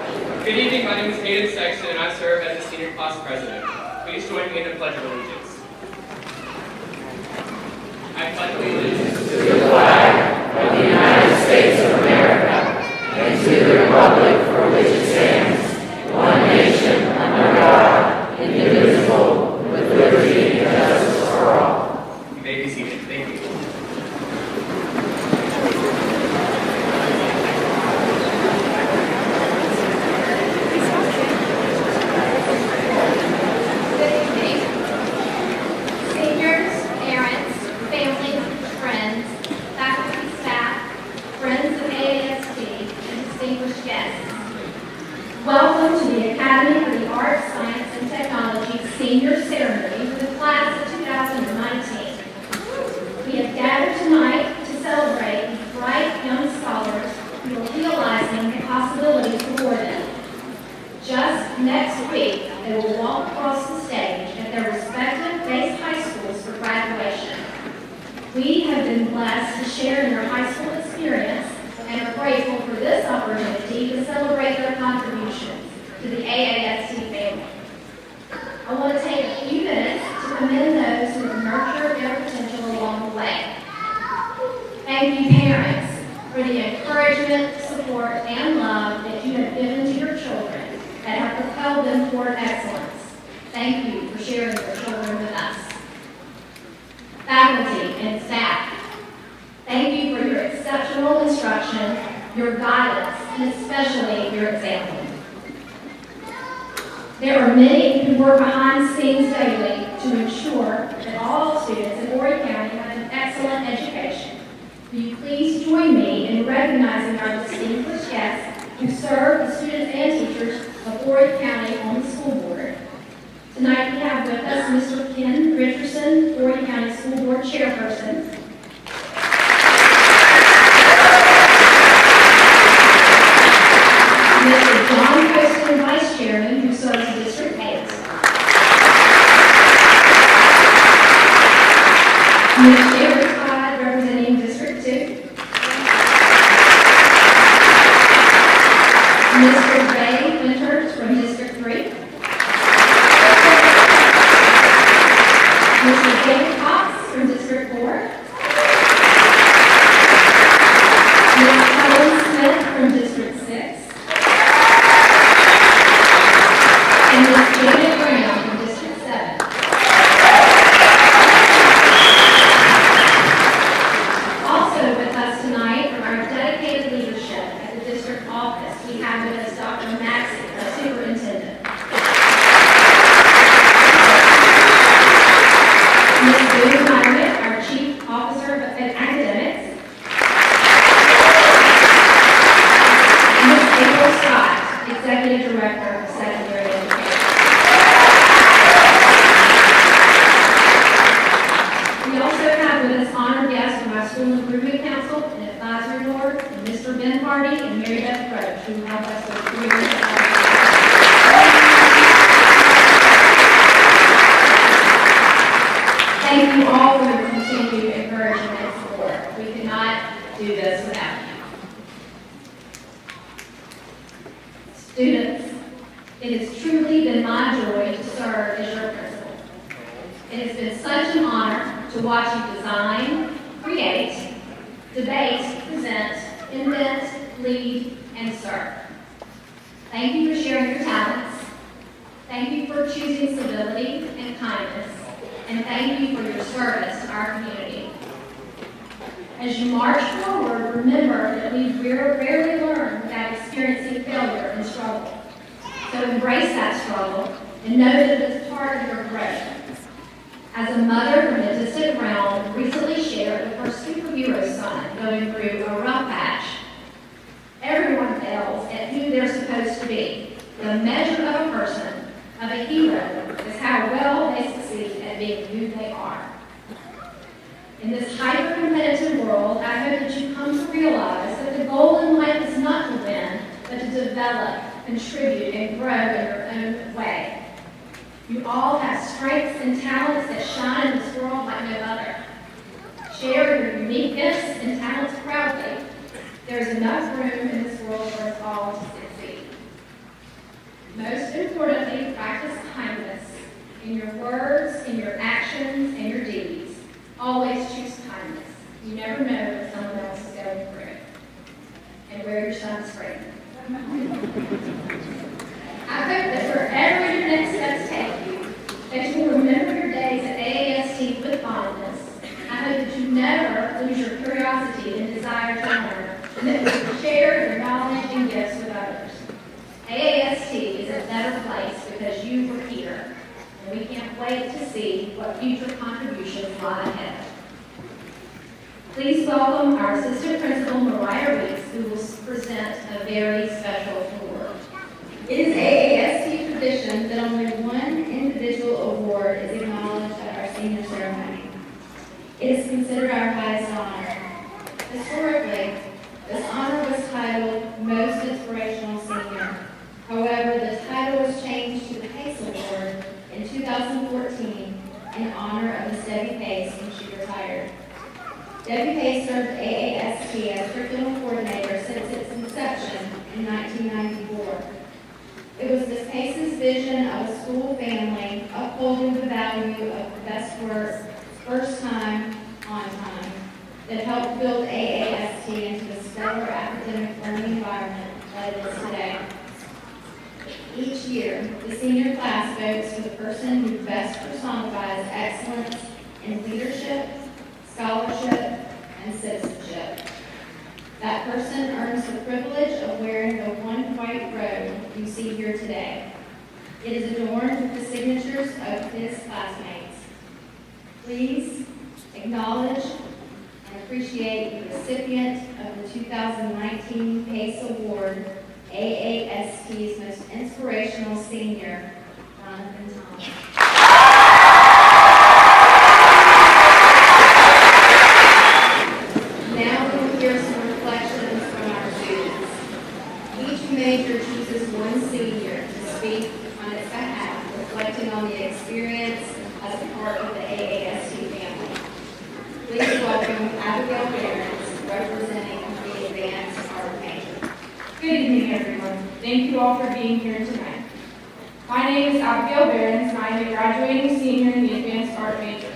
Good evening, my name is Hayden Sexton and I serve as the senior class president. Please join me in the Pledge of Allegiance. I pledge allegiance To the flag of the United States of America and to the republic for which it stands, one nation under God, indivisible, with liberty and justice for all. You may be seated. Thank you. Welcome to the Academy for the Arts, Science, and Technology Senior Ceremony for the class of 2019. We have gathered tonight to celebrate these bright young scholars who are realizing the possibilities before them. Just next week, they will walk across the stage at their respective base high schools for graduation. We have been blessed to share in their high school experience and are grateful for this opportunity to celebrate their contributions to the AAST family. I want to take a few minutes to commend those who have nurtured their potential along the way. Thank you, parents, for the encouragement, support, and love that you have given to your children that have propelled them toward excellence. Thank you for sharing your children with us. Faculty and staff, thank you for your exceptional instruction, your guidance, and especially your example. There are many who work behind the scenes daily to ensure that all students in Horry County have an excellent education. Will you please join me in recognizing our distinguished guests who serve the students and teachers of Horry County on the school board. Tonight we have with us Mr. Ken Richardson, Horry County School Board Chairperson. Mr. John Poston, Vice Chairman, who serves District 8. Ms. Sherry Todd, representing District 2. Mr. Ray Winters from District 3. Mr. David Cox from District 4. Ms. Helen Smith from District 6. And Ms. Janet Brown from District 7. Also with us tonight from our dedicated leadership at the district office, we have with us Dr. Maxey, our superintendent. Ms. Boone Myrick, our chief officer of academics. Ms. April Scott, executive director of secondary education. We also have with us honored guests from our School Improvement Council and Advisory Board, and Mr. Ben Hardy and Mary Beth Roach, who help us with careers. Thank you all for your continued encouragement and support. We could not do this without you. Students, it has truly been my joy to serve as your principal. It has been such an honor to watch you design, create, debate, present, invent, lead, and serve. Thank you for sharing your talents. Thank you for choosing civility and kindness. And thank you for your service to our community. As you march forward, remember that we rarely learn without experiencing failure and struggle. So embrace that struggle and know that it is part of your growth. As a mother from a distant realm recently shared with her superhero son going through a rough patch, everyone fails at who they're supposed to be. The measure of a person, of a hero, is how well they succeed at being who they are. In this hyper-competitive world, I hope that you come to realize that the goal in life is not to win, but to develop, contribute, and grow in your own way. You all have strengths and talents that shine in this world like no other. Share your uniqueness and talents proudly. There is enough room in this world for us all to succeed. your words, in your actions, and your deeds. Always choose kindness. You never know what someone else is going through. And wear your sunscreen. I hope that wherever your next steps take you, that you will remember your days at AAST with fondness. I hope that you never lose your curiosity and desire to learn, and that you will share your knowledge and gifts with others. AAST is a better place because you were here, and we can't wait to see what future contributions lie ahead. Please welcome our Assistant Principal, Mariah Weeks, who will present a very special award. It is AAST tradition that only one individual award is acknowledged at our senior ceremony. It is considered our highest honor. Historically, this honor was titled Most Inspirational Senior. However, the title was changed to the PACE Award in 2014 in honor of Miss Debbie Pace when she retired. Debbie Pace served AAST as curriculum coordinator since its inception in 1994. It was Ms. Pace's vision of a school family upholding the value of the best work, first time, on time, that helped build AAST into the stellar academic learning environment that it is today. Each year, the senior class votes for the person who best personifies excellence in leadership, scholarship, and citizenship. That person earns the privilege of wearing the one white robe you see here today. It is adorned with the signatures of his classmates. Please acknowledge and appreciate the recipient of the 2019 PACE Award, AAST's Most Inspirational Senior, Jonathan Thomas. Now we will hear some reflections from our students. Each major chooses one senior to speak on its behalf, reflecting on the experience as a part of the AAST family. Please welcome Abigail Behrens, representing the Advanced Art major. Good evening, everyone. Thank you all for being here tonight. My name is Abigail Behrens, and I am a graduating senior in the Advanced Art major.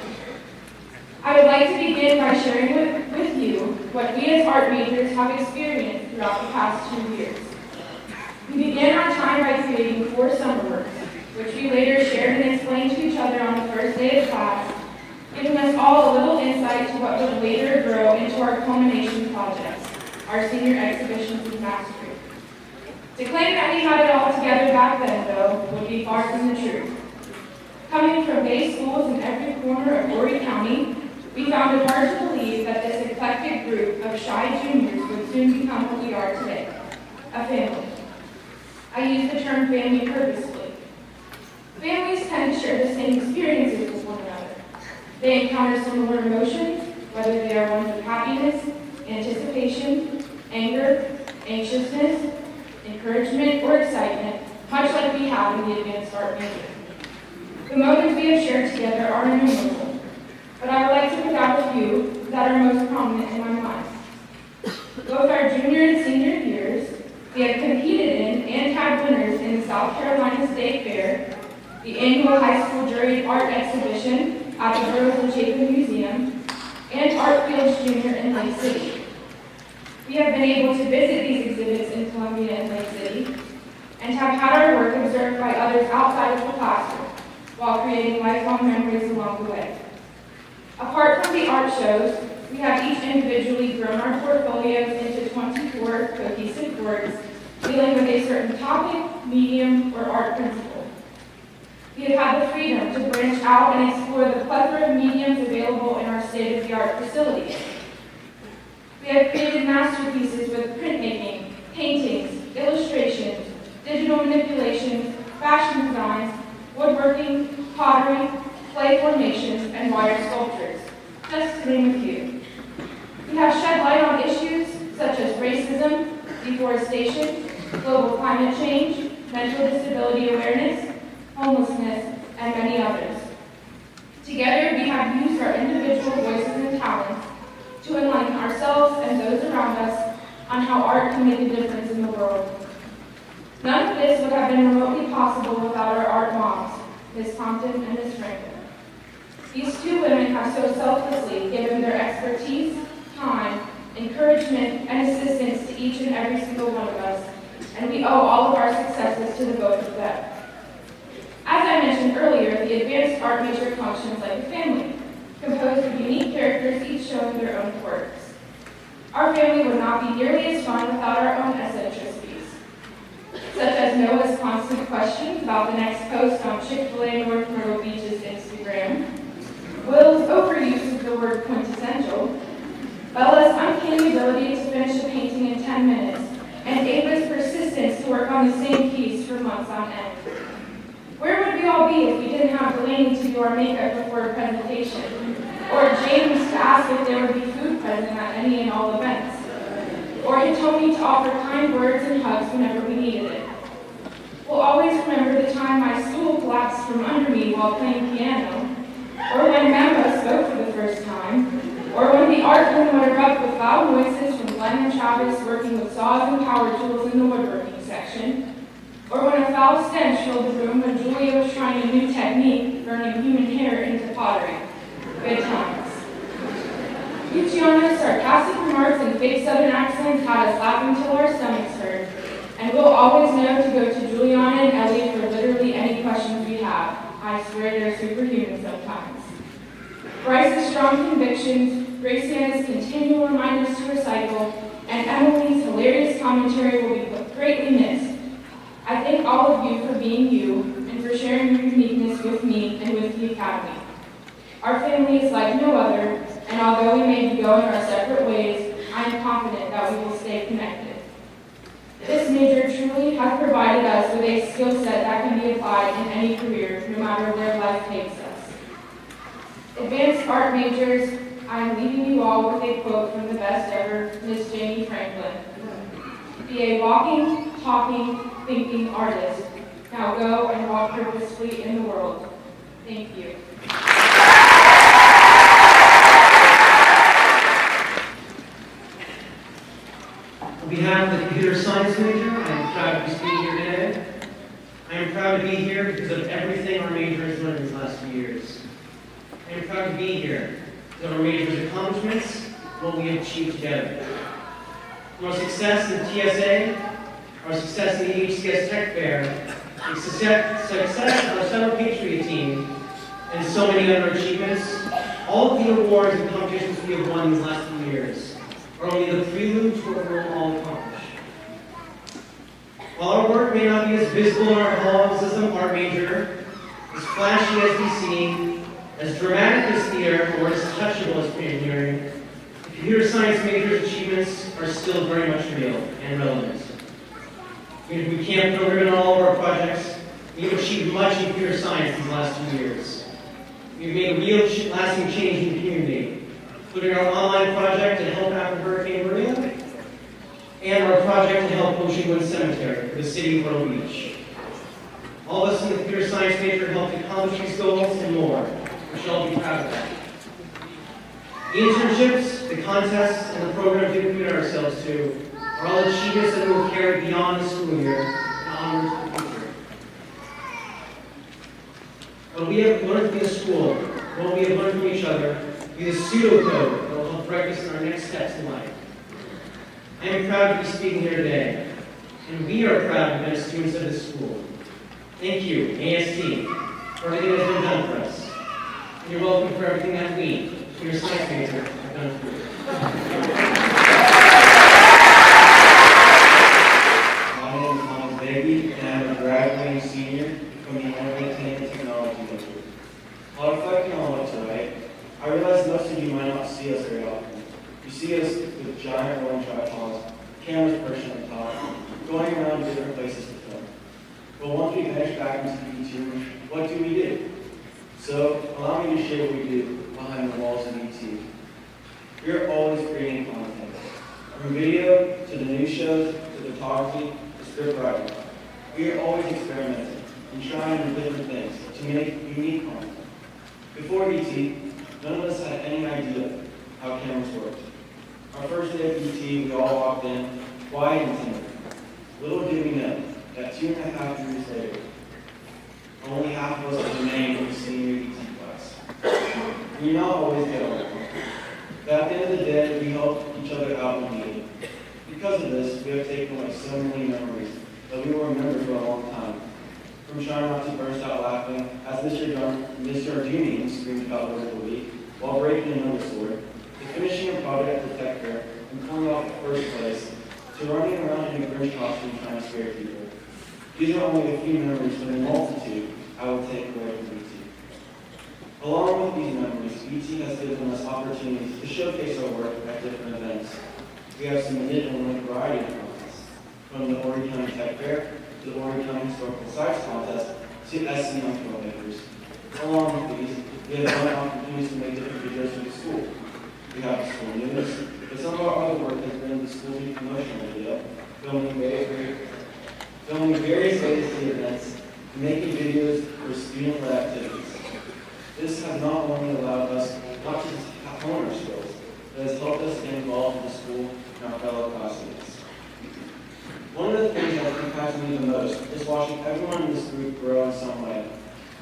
I would like to begin by sharing with you what we as art majors have experienced throughout the past 2 years. We began our time by creating 4 summer works, which we later shared and explained to each other on the first day of class, giving us all a little insight to what would later grow into our culmination projects, our senior exhibitions and mastery. To claim that we had it all together back then, though, would be far from the truth. Coming from day schools in every corner of Horry County, we found it hard to believe that this eclectic group of shy juniors would soon become what we are today, a family. I use the term family purposefully. Families tend to share the same experiences with one another. They encounter similar emotions, whether they are ones of happiness, anticipation, anger, anxiousness, encouragement, or excitement, much like we have in the Advanced Art major. The motives we have shared together are innumerable, but I would like to pick out a few that are most prominent in my mind. Both our junior and senior years, we have competed in and had winners in the South Carolina State Fair, the annual high school juried art exhibition at the Burroughs and Chapin Museum, and Art Fields Junior in Lake City. We have been able to visit these exhibits in Columbia and Lake City, and have had our work observed by others outside of the classroom, while creating lifelong memories along the way. Apart from the art shows, we have each individually grown our portfolios into 24 cohesive works dealing with a certain topic, medium, or art principle. We have had the freedom to branch out and explore the plethora of mediums available in our state-of-the-art facilities. We have created masterpieces with printmaking, paintings, illustrations, digital manipulations, fashion designs, woodworking, pottery, clay formations, and wire sculptures, just to name a few. We have shed light on issues such as racism, deforestation, global climate change, mental disability awareness, homelessness, and many others. Together, we have used our individual voices and talents to enlighten ourselves and those around us on how art can make a difference in the world. None of this would have been remotely possible without our art moms, Ms. Compton and Ms. Franklin. These two women have so selflessly given their expertise, time, encouragement, and assistance to each and every single one of us, and we owe all of our successes to the both of them. As I mentioned earlier, the advanced art major functions like a family, composed of unique characters, each showing their own quirks. Our family would not be nearly as fun without our own eccentricities, such as Noah's constant questions about the next post on Chick-fil-A North Myrtle Beach's Instagram, Will's overuse of the word quintessential, Bella's uncanny ability to finish a painting in 10 minutes, and Ava's persistence to work on the same piece for months on end. Where would we all be if we didn't have Delaney to do our makeup before a presentation, or James to ask if there would be food present at any and all events, or Tony to offer kind words and hugs whenever we needed it? We'll always remember the time my stool collapsed from under me while playing piano, or when Memba spoke for the first time, or when the art room would erupt with loud noises from Glenn and Travis working with saws and power tools in the woodworking section, or when a foul stench filled the room when Julia was trying a new technique, burning human hair into pottery. Good times. Luciano's sarcastic remarks and fake southern accents had us laughing till our stomachs hurt, and we'll always know to go to Juliana and Ellie for literally any questions we have. I swear they're superhuman sometimes. Bryce's strong convictions, Graciana's continual reminders to recycle, and Emily's hilarious commentary will be greatly missed. I thank all of you for being you and for sharing your uniqueness with me and with the Academy. Our family is like no other, and although we may be going our separate ways, I am confident that we will stay connected. This major truly has provided us with a skill set that can be applied in any career, no matter where life takes us. Advanced art majors, I am leaving you all with a quote from the best ever, Miss Janie Franklin. Be a walking, talking, thinking artist. Now go and walk purposefully in the world. Thank you. On behalf of the computer science major, I am proud to be speaking here today. I am proud to be here because of everything our major has learned these last few years. I am proud to be here because of our major's accomplishments and what we have achieved together. From our success in TSA, our success in the HCS Tech Fair, the success of our Summer Patriot team, and so many other achievements, all of the awards and competitions we have won these last few years are only the prelude to what we'll all accomplish. While our work may not be as visible in our halls as an art major, as flashy as we seem, as dramatic as theater, or as touchable as engineering, the computer science major's achievements are still very much real and relevant. Even if we can't put a ribbon on all of our projects, we have achieved much in computer science these last 2 years. We've made a real lasting change in the community, including our online project to help after Hurricane Maria, and our project to help Oceanwood Cemetery for the city of Myrtle Beach. All of us in the computer science major helped accomplish these goals and more, which you'll all be proud of. The internships, the contests, and the programs we committed ourselves to are all achievements that we will carry beyond the school year and onward to the future. What we have learned from this school, what we have learned from each other, be the pseudocode that will help direct us in our next steps in life. I am proud to be speaking here today, and we are proud to be students of this school. Thank you, AST, for everything that has been done for us. And you're welcome for everything that we, your science major, have done for you. My name is Thomas Baby, and I'm a graduating senior from the Entertainment Technology major. While reflecting on what to write, I realize most of you might not see us very often. You see us with giant rolling tripods, cameras perched on top, going around to different places to film. But once we vanish back into the ET room, what do we do? So, allow me to share what we do behind the walls of ET. We are always creating content. From video, to the news shows, to photography, to script writing. We are always experimenting and trying different things to make unique content. Before ET, none of us had any idea how cameras worked. Our first day of ET, we all walked in, quiet and timid. Little did we know that 2.5 years later, Only half of us remain in the senior ET class. We not always get along, but at the end of the day, we help each other out when needed. Because of this, we have taken away so many memories that we will remember for a long time. From trying not to burst out laughing as Mr. Arjunian screamed about word of the week while breaking another sword, to finishing a project at the tech fair and pulling off the first place, to running around in a Grinch costume trying to scare people. These are only a few memories from the multitude I will take away from ET. Along with these memories, ET has given us opportunities to showcase our work at different events. We have submitted and won a variety of contests, from the Horry County Tech Fair to the Horry County Historical Sites Contest to SC Young Filmmakers. Along with these, we have won opportunities to make different videos for the school. We have the school news, but some of our other work has been the school week promotional video, filming various ASD events, and making videos for student-led activities. This has not only allowed us not to hone our skills, but has helped us get involved in the school and our fellow classmates. One of the things that impacts me the most is watching everyone in this group grow in some way.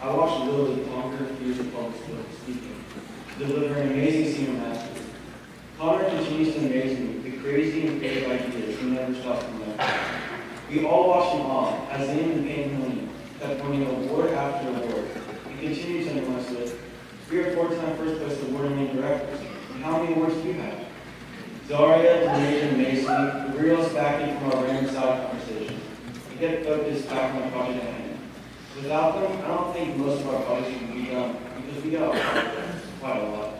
I watched Lily conquer fears of public speaking, deliver an amazing senior master's. Connor continues to amaze me with the crazy and creative ideas he never stops from there. We all watched in awe as Zane and Payne Mooney kept winning award after award. We continue to announce with 3 or 4-time first place award-winning directors. And how many awards do you have? Zaria, Denasia, and Macy, who reel us back in from our random side conversations and get focused back on the project at hand. Without them, I don't think most of our projects would be done because we got quite a lot.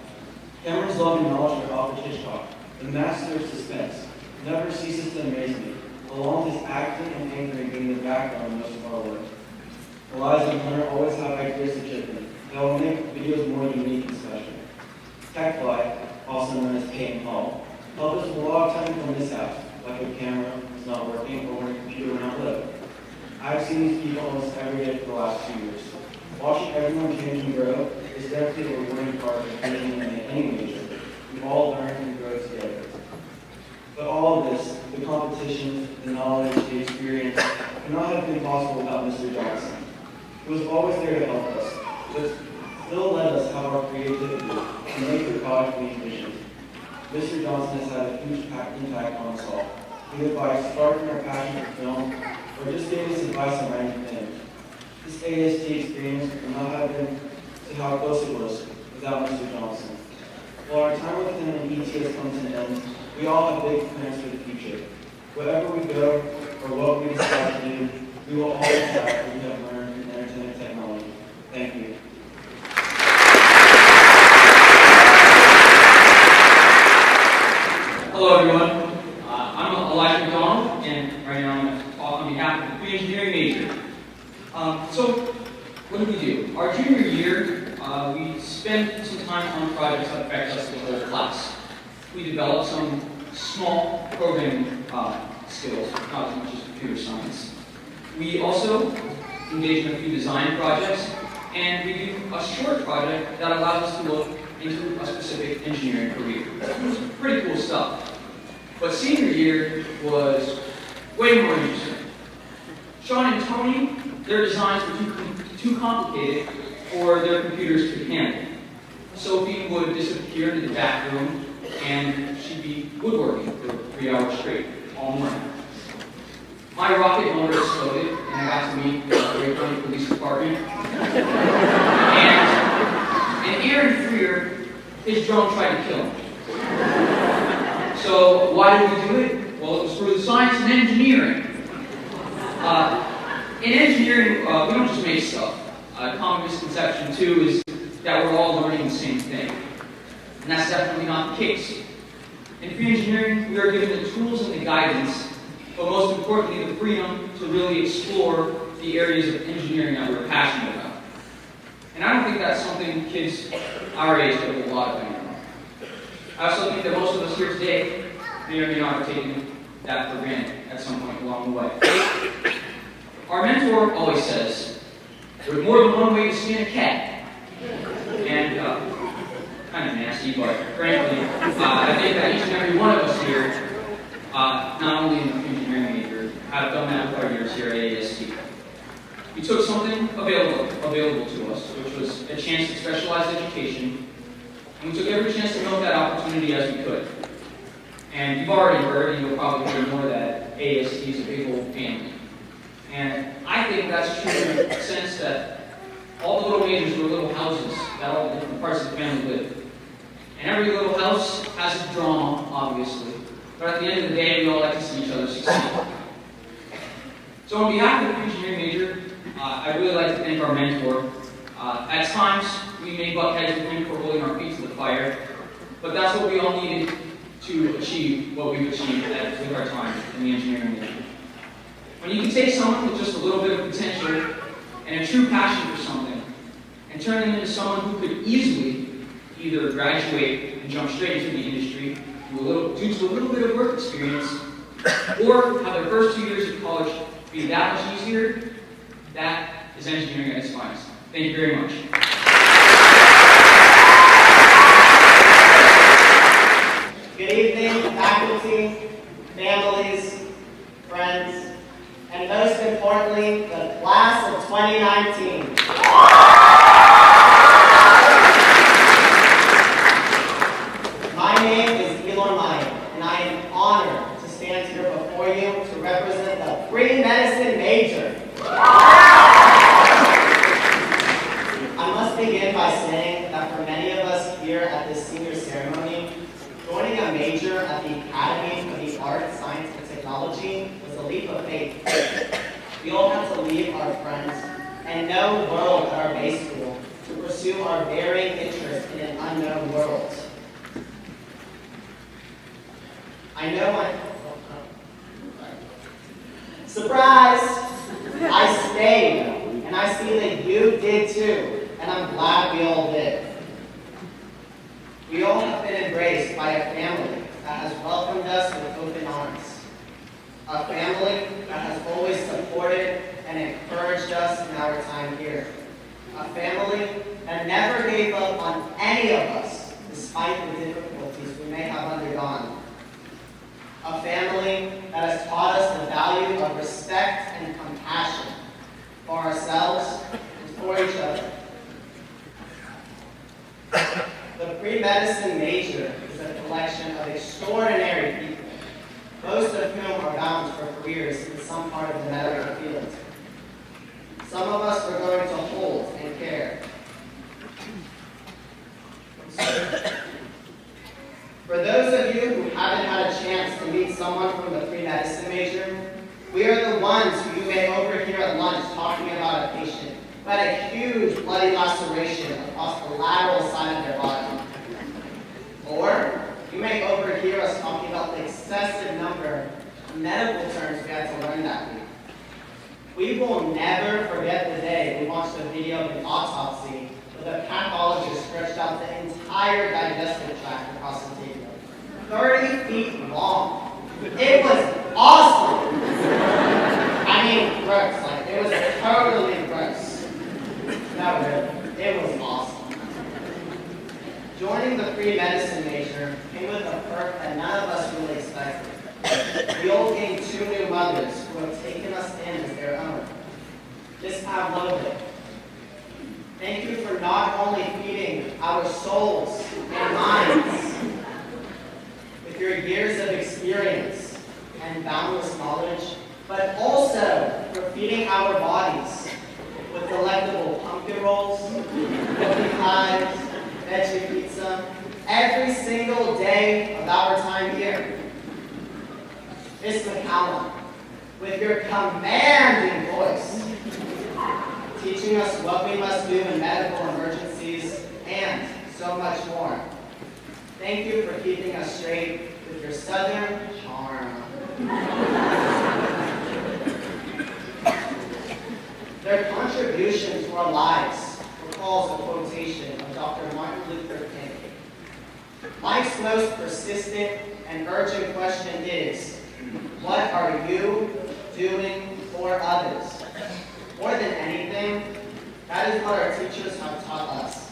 Cameron's love and knowledge of Alfred Hitchcock, the master of suspense, never ceases to amaze me, along with his acting and anchoring being the background of most of our work. Eliza and Hunter always have ideas to chip in that will make videos more unique and special. TechFly, also known as Payne Hall, helped us with a lot of technical mishaps, like a camera is not working or when a computer will not load. I've seen these people almost every day for the last 2 years. Watching everyone change and grow is definitely a rewarding part of anything in any major. We all learn and grow together. But all of this, the competition, the knowledge, the experience, could not have been possible without Mr. Johnson. He was always there to help us, but still let us have our creativity and make the product we envisioned. Mr. Johnson has had a huge impact on us all, either by sparking our passion for film or just giving us advice on random things. This AST experience would not have been to how close it was without Mr. Johnson. While our time with him in ET has come to an end, we all have big plans for the future. Wherever we go or what we decide to do, we will always have what we have learned in entertainment technology. Thank you. Hello, everyone. I'm Elijah McDonald, and right now I'm going to talk on behalf of the pre-engineering major. So, what do we do? Our junior year, we spent some time on projects that affect us the whole class. We developed some small programming skills, not as much as computer science. We also engaged in a few design projects, and we do a short project that allows us to look into a specific engineering career. It was pretty cool stuff. But senior year was way more interesting. Sean and Tony, their designs were too complicated for their computers to handle. Sophie would disappear into the back room, and she'd be woodworking for 3 hours straight, all morning. My rocket motor exploded, and I got to meet the Horry County Police Department. And Aaron Freer, his drone tried to kill him. So why did we do it? Well, it was for the science and engineering. In engineering, we don't just make stuff. A common misconception, too, is that we're all learning the same thing. And that's definitely not the case. In pre-engineering, we are given the tools and the guidance, but most importantly, the freedom to really explore the areas of engineering that we're passionate about. And I don't think that's something kids our age get a lot of anymore. I also think that most of us here today may or may not have taken that for granted at some point along the way. Our mentor always says, there's more than one way to skin a cat. And kind of nasty, but frankly, I think that each and every one of us here, not only in the engineering major, have done that with our years here at AST. we took something available to us, which was a chance to specialized education, and we took every chance to milk that opportunity as we could. And you've already heard, and you'll probably hear more, that AST is a big old family. And I think that's true in the sense that all the little majors were little houses that all the different parts of the family lived. And every little house has its drama, obviously. But at the end of the day, we all like to see each other succeed. So on behalf of the pre-engineering major, I really like to thank our mentor. At times, we may butt heads with him for holding our feet to the fire, but that's what we all needed to achieve what we've achieved with our time in the engineering major. When you can take someone with just a little bit of potential and a true passion for something, and turn them into someone who could easily either graduate and jump straight into the industry due to a little bit of work experience, or have their first 2 years of college be that much easier, that is engineering at its finest. Thank you very much. Good evening, faculty, families, friends, and most importantly, the class of 2019. My name is Elon Maya, and I am honored to stand here before you to represent the pre-medicine major. I must begin by saying that for many of us here at this senior ceremony, joining a major at the Academy of the Arts, Science, and Technology was a leap of faith. We all had to leave our friends and known world at our base school to pursue our varying interests in an unknown world. I know surprise! I stayed, and I see that you did too, and I'm glad we all did. We all have been embraced by a family that has welcomed us with open arms. A family that has always supported and encouraged us in our time here. A family that never gave up on any of us, despite the difficulties we may have undergone. A family that has taught us the value of respect and compassion for ourselves and for each other. The pre-medicine major is a collection of extraordinary people, most of whom are bound for careers in some part of the medical field. Some of us are going to hold and care. For those of you who haven't had a chance to meet someone from the pre-medicine major, we are the ones who you may overhear at lunch talking about a patient who had a huge bloody laceration across the lateral side of their body. Or you may overhear us talking about the excessive number of medical terms we had to learn that week. We will never forget the day we watched a video of an autopsy with a pathologist stretched out the entire digestive tract across the table. 30 feet long. It was awesome. I mean, gross. Like, it was totally gross. No, really. It was awesome. Joining the pre-medicine major came with a perk that none of us really expected. We all gained 2 new mothers who have taken us in as their own. Miss Pavlovna, thank you for not only feeding our souls and minds with your years of experience and boundless knowledge, but also for feeding our bodies with delectable pumpkin rolls, cookie pies, veggie pizza, every single day of our time here. Miss McCallum, with your commanding voice, teaching us what we must do in medical emergencies, and so much more. Thank you for keeping us straight with your southern charm. Their contribution to our lives recalls a quotation of Dr. Martin Luther King. Life's most persistent and urgent question is, what are you doing for others? More than anything, that is what our teachers have taught us.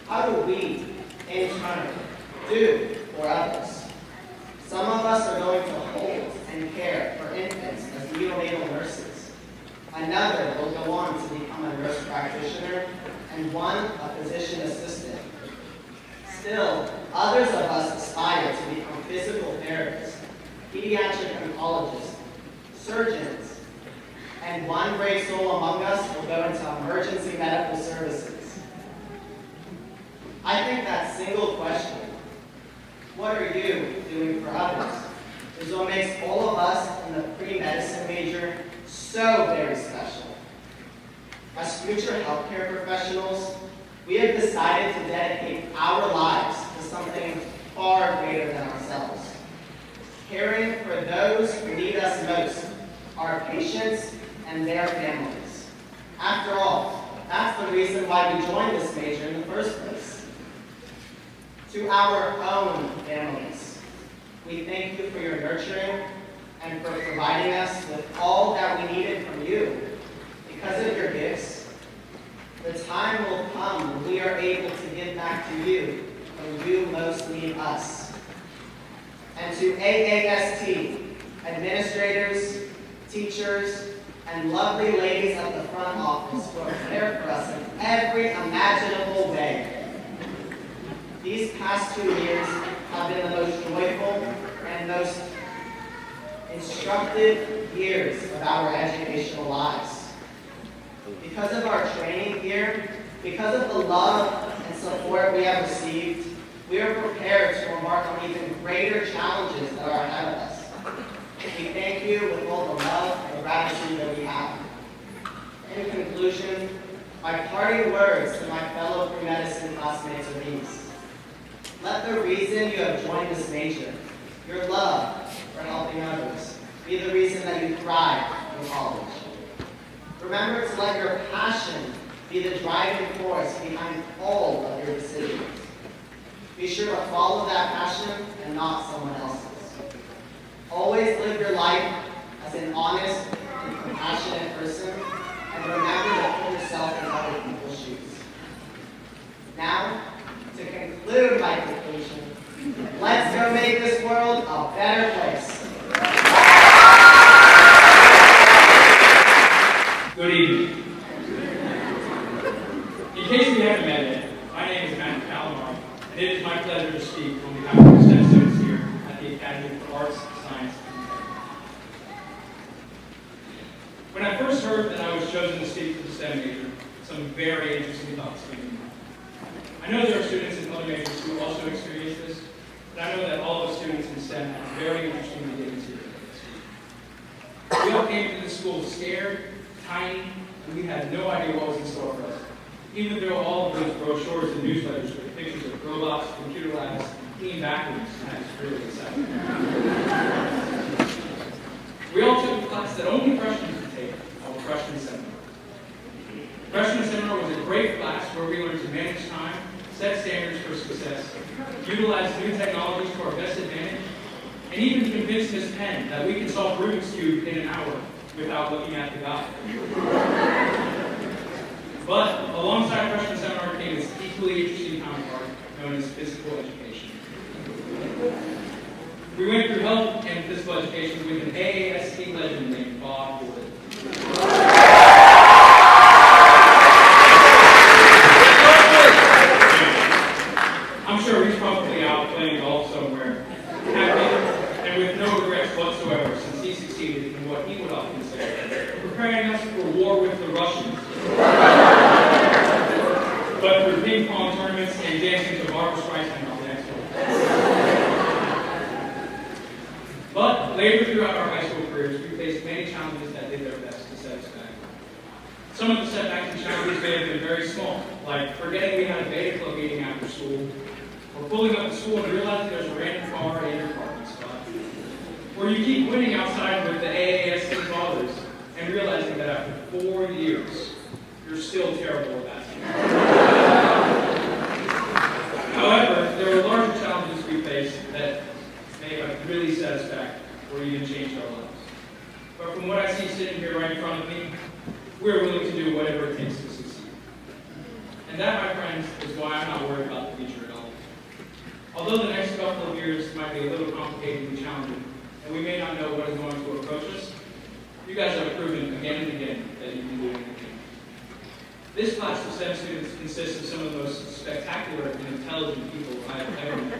How do we, in turn, do for others? Some of us are going to hold and care for infants as neonatal nurses. Another will go on to become a nurse practitioner, and one a physician assistant. Still, others of us aspire to become physical therapists, pediatric oncologists, surgeons, and one brave soul among us will go into emergency medical services. I think that single question, what are you doing for others, is what makes all of us in the pre-medicine major so very special. As future healthcare professionals, we have decided to dedicate our lives to something far greater than ourselves. Caring for those who need us most, our patients and their families. After all, that's the reason why we joined this major in the first place. To our own families, we thank you for your nurturing and for providing us with all that we needed from you. Because of your gifts, the time will come when we are able to give back to you when you most need us. And to AAST, administrators, teachers, and lovely ladies at the front office who have cared for us in every imaginable way. These past 2 years have been the most joyful and most instructive years of our educational lives. Because of our training here, because of the love and support we have received, we are prepared to embark on even greater challenges that are ahead of us. We thank you with all the love and gratitude that we have. In conclusion, my parting words to my fellow pre-medicine classmates are these. Let the reason you have joined this major, your love for helping others, be the reason that you thrive in college. Remember to let your passion be the driving force behind all of your decisions. Be sure to follow that passion and not someone else's. Always live your life as an honest and compassionate person, and remember to put yourself in other people's shoes. Now, to conclude my conclusion, let's go make this world a better place. Good evening. In case we haven't met yet, my name is Matt Calamar, and it is my pleasure to speak on behalf of the STEM students here at the Academy for Arts, Science, and Technology. When I first heard that I was chosen to speak for the STEM major, some very interesting thoughts came to mind. I know there are students in other majors who also experience this, but I know that all of the students in STEM have very interesting beginnings here. We all came to this school scared, tiny, and we had no idea what was in store for us. Even though all of those brochures and newsletters with pictures of robots, computer labs, and clean bathrooms, that is really exciting. We all took a class that only freshmen could take, our freshman seminar. Freshman seminar was a great class where we learned to manage time, set standards for success, utilize new technologies to our best advantage, and even convince Ms. Penn that we can solve Rubik's Cube in an hour without looking at the guide. But alongside freshman seminar came its equally interesting counterpart, known as physical education. We went through health and physical education with an AAST legend named Bob Wood. I'm sure he's probably out playing golf somewhere, happy and with no regrets whatsoever since he succeeded in what he would often say, preparing us for war with the Russians. But through ping pong tournaments and dancing to Barbra Streisand on the next one. But later throughout our high school careers, we faced many challenges that did their best to set us back. Some of the setbacks and challenges may have been very small, like forgetting we had a beta club meeting after school, or pulling up to school and realizing there's a random car in your parking spot, or you keep winning outside with the AAST fathers and realizing that after 4 years, you're still terrible at basketball. However, there were larger challenges we faced that may have really set us back or even changed our lives. But from what I see sitting here right in front of me, we're willing to do whatever it takes to succeed. And that, my friends, is why I'm not worried about the future at all. Although the next couple of years might be a little complicated and challenging, and we may not know what is going to approach us, you guys have proven again and again that you can do anything. This class of STEM students consists of some of the most spectacular and intelligent people I have ever met.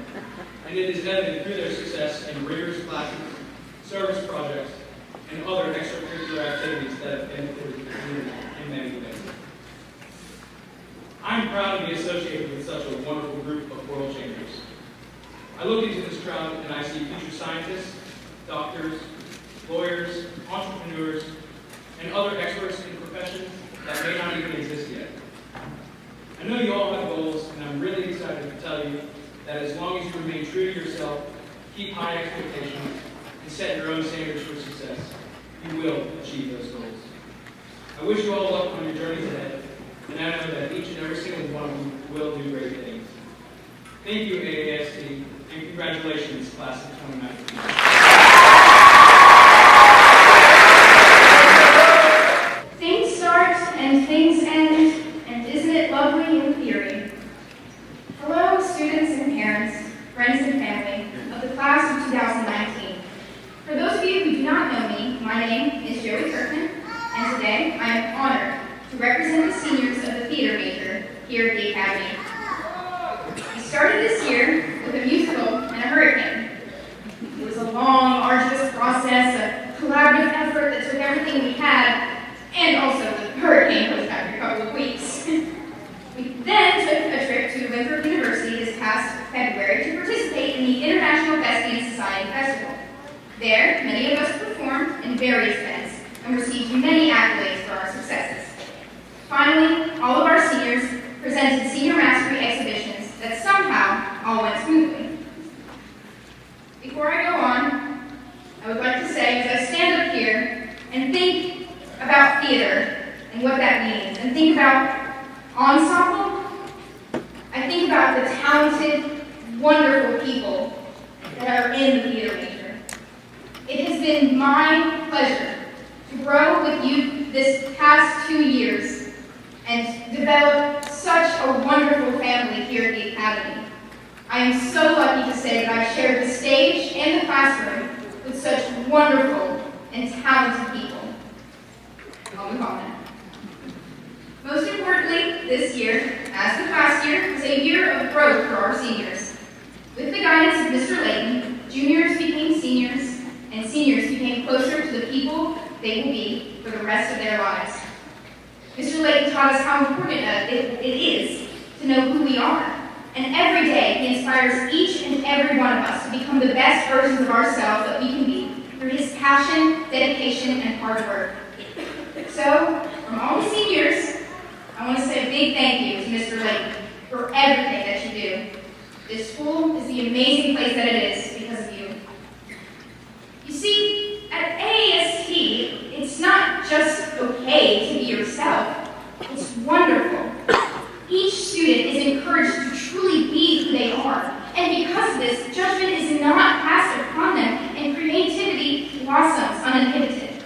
And it is evident through their success in rigorous classes, service projects, and other extracurricular activities that have benefited the community in many ways. I'm proud to be associated with such a wonderful group of world changers. I look into this crowd and I see future scientists, doctors, lawyers, entrepreneurs, and other experts in professions that may not even exist yet. I know you all have goals, and I'm really excited to tell you that as long as you remain true to yourself, keep high expectations, and set your own standards for success, you will achieve those goals. I wish you all luck on your journeys ahead, and I know that each and every single one of you will do great things. Thank you, AAST, and congratulations, class of 2019. Things start and things end, and isn't it lovely in theory? Hello, students and parents, friends and family of the class of 2019. For those of you who do not know me, my name is Joey Kirkman, and today I am honored to represent the seniors of the theater major here at the Academy. We started this year with a musical and a hurricane. It was a long, arduous process, a collaborative effort that took everything we had, and also the hurricane was after a couple of weeks. We then took a trip to Winthrop University this past February to participate in the International Thespian Society Festival. There, many of us performed in various events and received many accolades for our successes. Finally, all of our seniors presented senior mastery exhibitions that somehow all went smoothly. Before I go on, I would like to say, as I stand up here and think about theater and what that means, and think about ensemble, I think about the talented, wonderful people that are in the theater major. It has been my pleasure to grow with you this past 2 years and develop such a wonderful family here at the Academy. I am so lucky to say that I've shared the stage and the classroom with such wonderful and talented people. I'll move on now. Most importantly, this year, as with last year, was a year of growth for our seniors. With the guidance of Mr. Layton, juniors became seniors, and seniors became closer to the people they will be for the rest of their lives. Mr. Layton taught us how important it is to know who we are, and every day he inspires each and every one of us to become the best versions of ourselves that we can be through his passion, dedication, and hard work. So, from all the seniors, I want to say a big thank you to Mr. Layton for everything that you do. This school is the amazing place that it is because of you. You see, at AAST, it's not just okay to be yourself. It's wonderful. Each student is encouraged to truly be who they are. And because of this, judgment is not passed upon them, and creativity blossoms uninhibited.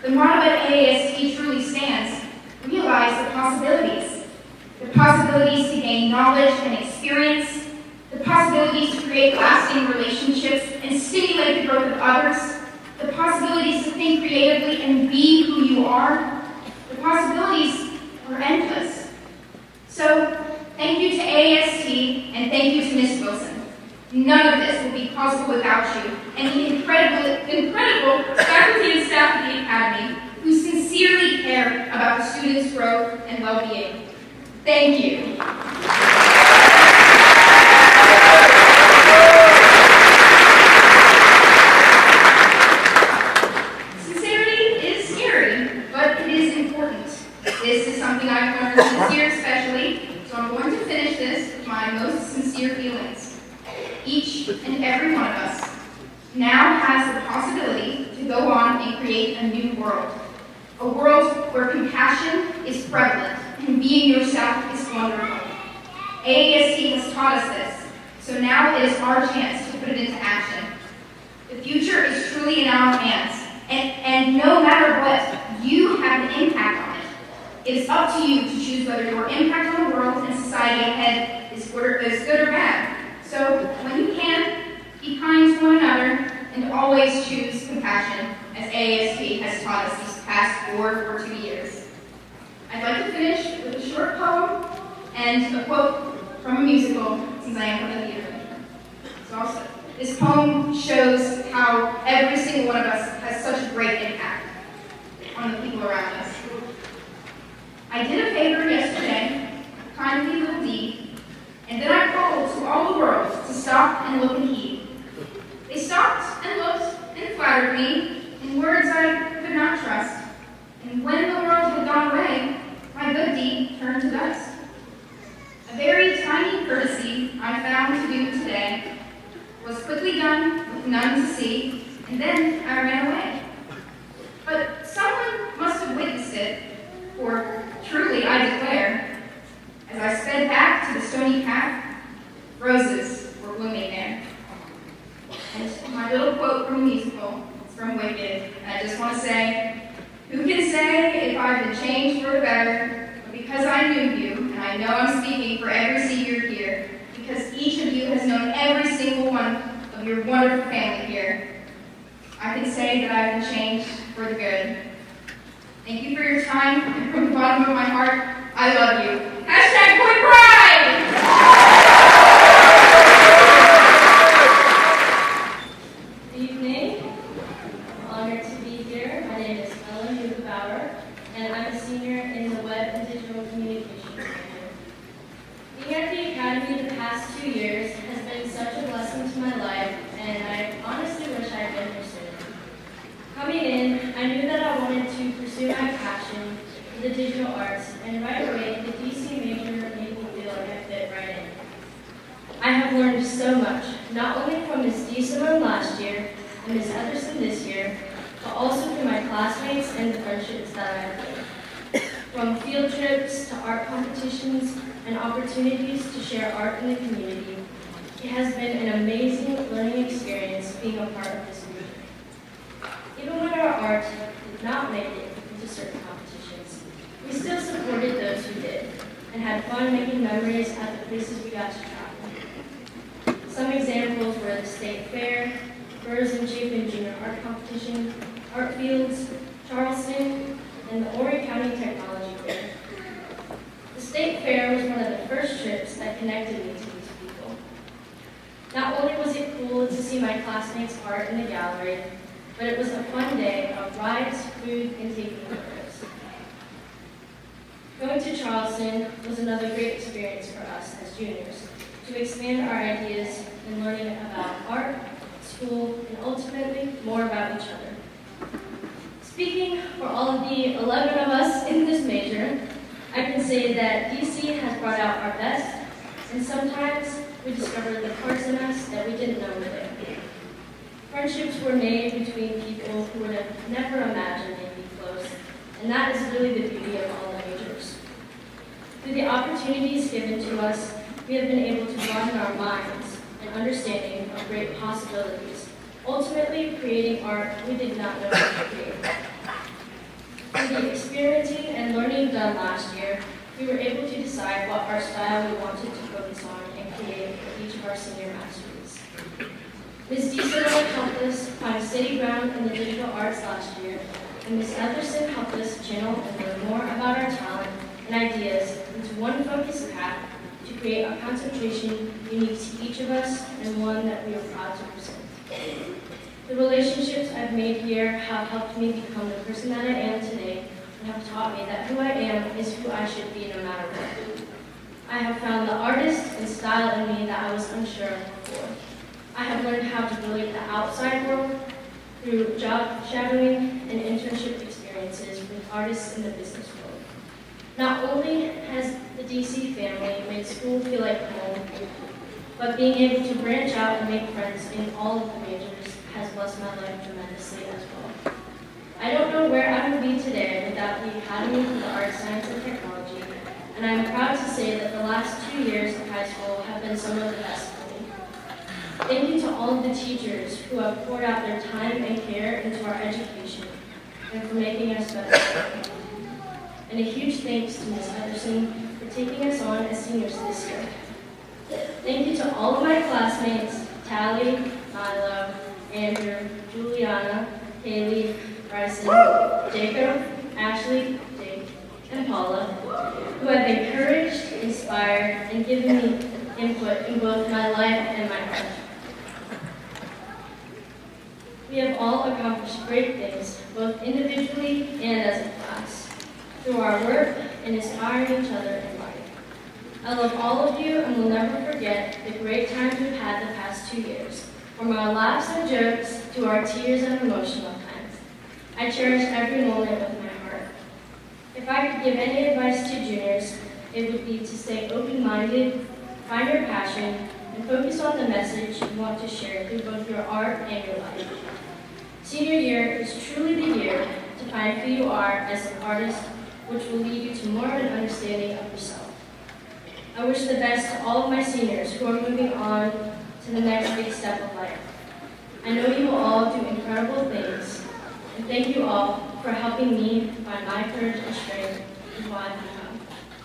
The motto at AAST truly stands: realize the possibilities. The possibilities to gain knowledge and experience, the possibilities to create lasting relationships and stimulate the growth of others, the possibilities to think creatively and be who you are. The possibilities are endless. So, thank you to AAST and thank you to Ms. Wilson. None of this would be possible without you and the incredible faculty and staff of the Academy who sincerely care about the students' growth and well-being. Thank you. Sincerity is scary, but it is important. This is something I've learned this year especially, so I'm going to finish this with my most sincere feelings. Each and every one of us now has the possibility to go on and create a new world. A world where compassion is prevalent and being yourself is wonderful. AAST has taught us this, so now it is our chance to put it into action. The future is truly in our hands, and no matter what, you have an impact on it. It is up to you to choose whether your impact on the world and society ahead is good or bad. So, when you can, be kind to one another and always choose compassion, as AAST has taught us these past 2 years. I'd like to finish with a short poem and a quote from a musical, since I am from the theater major. So also, this poem shows how every single one of us has such a great impact on the people around us. I did a favor yesterday, a kindly little deed, and then I called to all the world to stop and look and heed. They stopped and looked and flattered me in words I could not trust. And when the world had gone away, my good deed turned to dust. A very tiny courtesy I found to do today was quickly done with none to see, and then I ran away. But someone must have witnessed it, for truly I declare, as I sped back to the stony path, roses were blooming there. And my little quote from the musical is from Wicked. And I just want to say, who can say if I've been changed for the better, but because I knew you, and I know I'm speaking for every senior here, because each of you has known every single one of your wonderful family here, I can say that I've been changed for the good. Thank you for your time, and from the bottom of my heart, I love you. Hashtag Boy Pride! Good evening. I'm honored to be here. My name is Ellen Hubauer, and I'm a senior in the Web and Digital Communications major. Being at the Academy the past 2 years has been such a blessing to my life, and I honestly wish I had been here sooner. Coming in, I knew that I wanted to pursue my passion for the digital arts, and right away, the DC major made me feel like I fit right in. I have learned so much, not only from Ms. D. Simone last year and Ms. Ederson this year, but also through my classmates and the friendships that I have made. From field trips to art competitions and opportunities to share art in the community, it has been an amazing learning experience being a part of this group. Even when our art did not make it into certain competitions, we still supported those who did and had fun making memories at the places we got to travel. Some examples were the State Fair, Burrs and Chapin Junior Art Competition, Art Fields, Charleston, and the Horry County Technology Fair. The State Fair was one of the first trips that connected me to these people. Not only was it cool to see my classmates' art in the gallery, but it was a fun day of rides, food, and taking photos. Going to Charleston was another great experience for us as juniors, to expand our ideas and learning about art, school, and ultimately more about each other. Speaking for all of the 11 of us in this major, I can say that DC has brought out our best, and sometimes we discover the parts in us that we didn't know were there. Friendships were made between people who would have never imagined they'd be close, and that is really the beauty of all the majors. Through the opportunities given to us, we have been able to broaden our minds and understanding of great possibilities, ultimately creating art we did not know we could create. Through the experimenting and learning done last year, we were able to decide what our style we wanted to focus on and create for each of our senior masteries. Ms. Diesel helped us find steady ground in the digital arts last year, and Ms. Ederson helped us channel and learn more about our talent and ideas into one focused path to create a concentration unique to each of us and one that we are proud to present. The relationships I've made here have helped me become the person that I am today and have taught me that who I am is who I should be no matter what. I have found the artist and style in me that I was unsure of before. I have learned how to relate the outside world through job shadowing and internship experiences with artists in the business world. Not only has the DC family made school feel like home, but being able to branch out and make friends in all of the majors has blessed my life tremendously as well. I don't know where I would be today without the Academy for the Arts, Science, and Technology, and I am proud to say that the last 2 years of high school have been some of the best for me. Thank you to all of the teachers who have poured out their time and care into our education and for making us better. And a huge thanks to Ms. Ederson for taking us on as seniors this year. Thank you to all of my classmates, Tally, Milo, Andrew, Juliana, Haley, Bryson, Jacob, Ashley, Jake, and Paula, who have encouraged, inspired, and given me input in both my life and my heart. We have all accomplished great things, both individually and as a class, through our work and inspiring each other in life. I love all of you and will never forget the great times we've had the past 2 years, from our laughs and jokes to our tears and emotional times. I cherish every moment with my heart. If I could give any advice to juniors, it would be to stay open-minded, find your passion, and focus on the message you want to share through both your art and your life. Senior year is truly the year to find who you are as an artist, which will lead you to more of an understanding of yourself. I wish the best to all of my seniors who are moving on to the next big step of life. I know you will all do incredible things, and thank you all for helping me find my courage and strength in who I've become.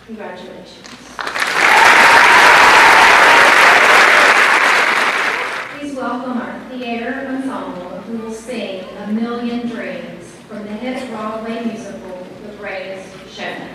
Congratulations. Please welcome our theater ensemble who will sing A Million Dreams from the hit Broadway musical, The Greatest Showman.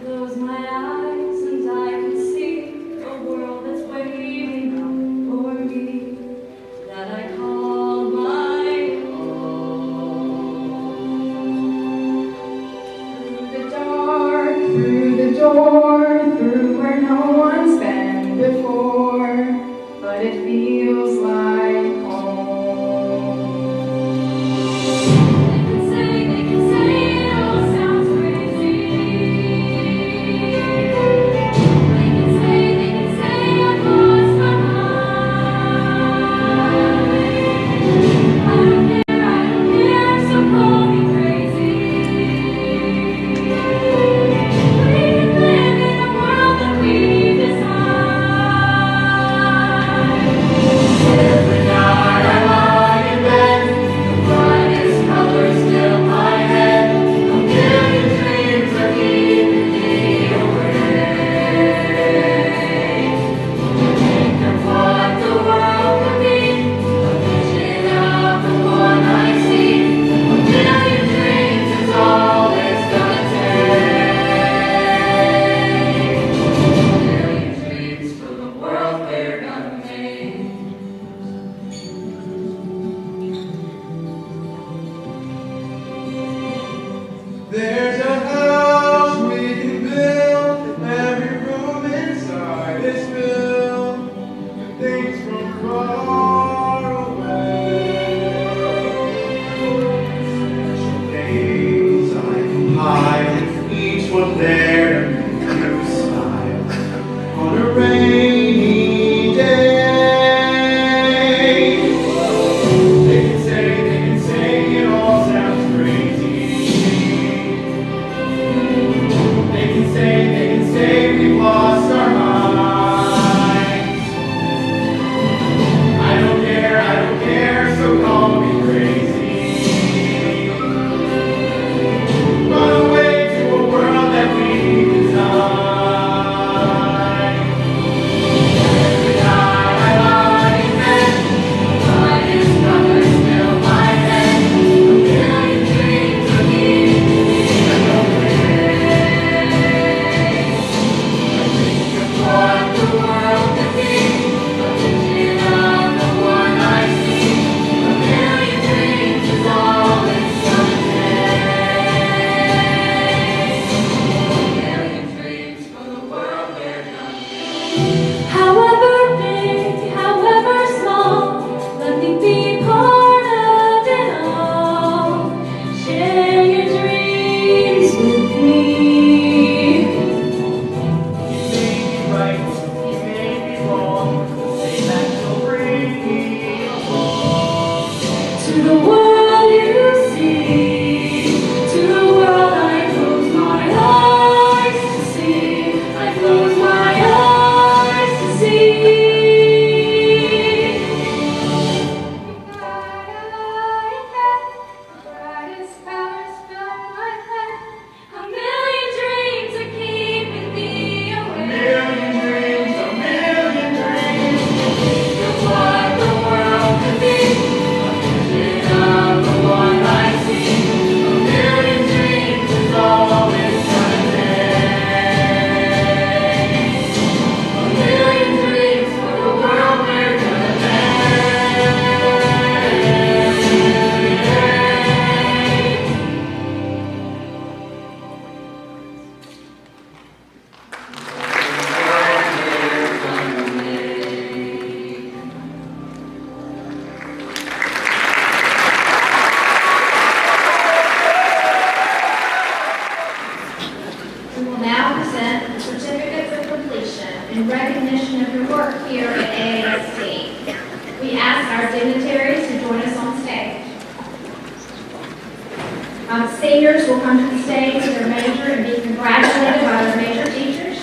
Close my eyes and I can see a world that's waiting up for me, that I call my own. Through the dark Seniors will come to the stage with their major and be congratulated by their major teachers.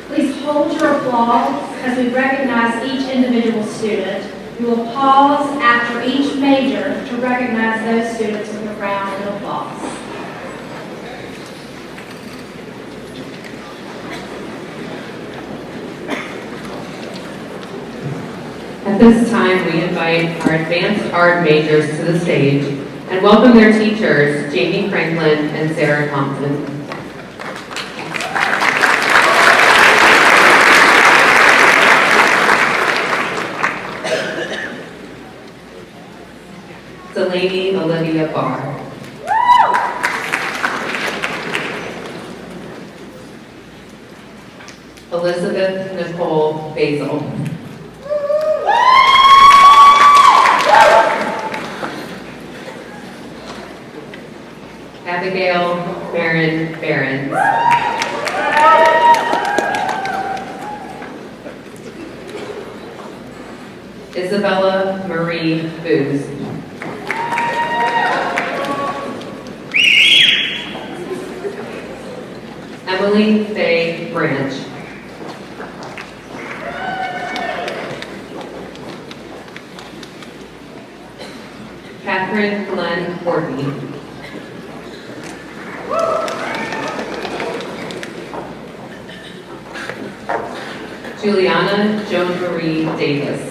Please hold your applause as we recognize each individual student. We will pause after each major to recognize those students with a round of applause. At this time, we invite our advanced art majors to the stage and welcome their teachers, Jamie Franklin and Sarah Thompson. Delaney Olivia Barr. Elizabeth Nicole Basil. Abigail Barron Barons. Isabella Marie Booz. Emily Faye Branch. Catherine Glenn Corby. Juliana Joan Marie Davis.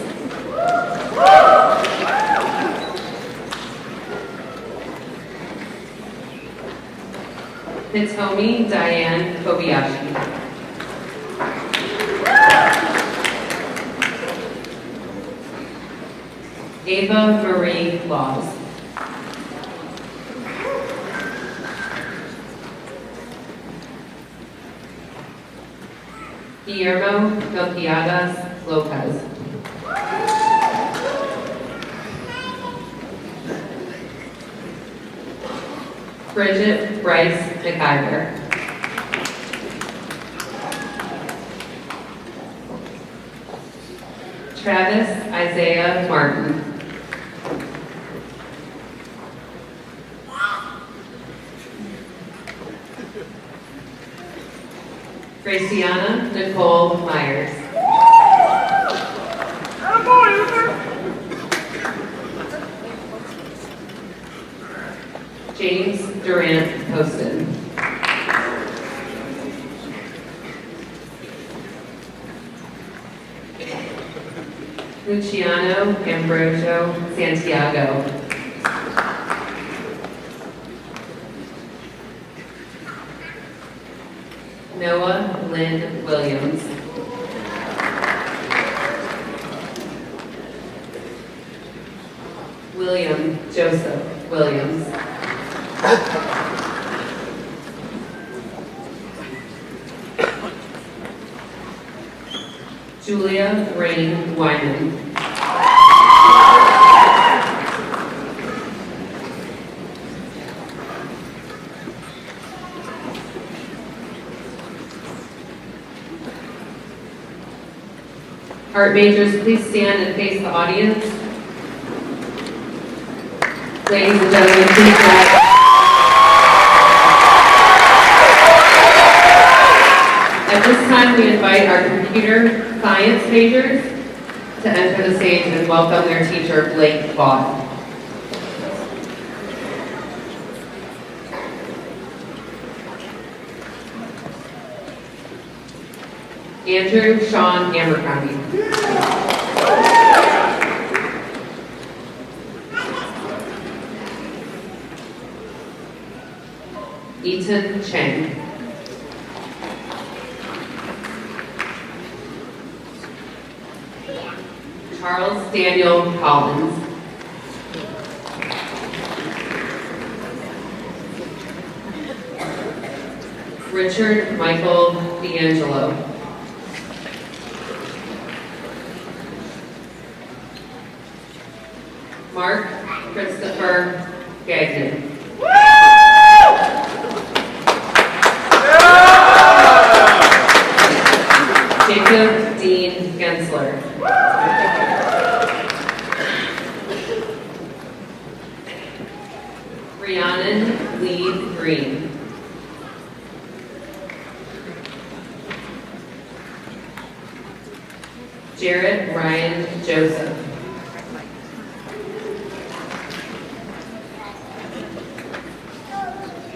Hitomi Diane Kobayashi. Ava Marie Laws. Guillermo Melquiades Lopez. Bridget Bryce McIver. Travis Isaiah Martin. Graciana Nicole Myers. James Durant Poston. Luciano Ambrosio Santiago. Noah Lynn Williams. William Joseph Williams. Julia Rain Wyman. Art majors, please stand and face the audience. Ladies and gentlemen, please rise. At this time, we invite our computer science majors to enter the stage and welcome their teacher, Blake Vaught. Andrew Sean Abercrombie. Eaton Cheng. Charles Daniel Collins. Richard Michael D'Angelo. Mark Christopher Gagnon. Jacob Dean Gensler. Rhiannon Lee Green. Jared Ryan Joseph.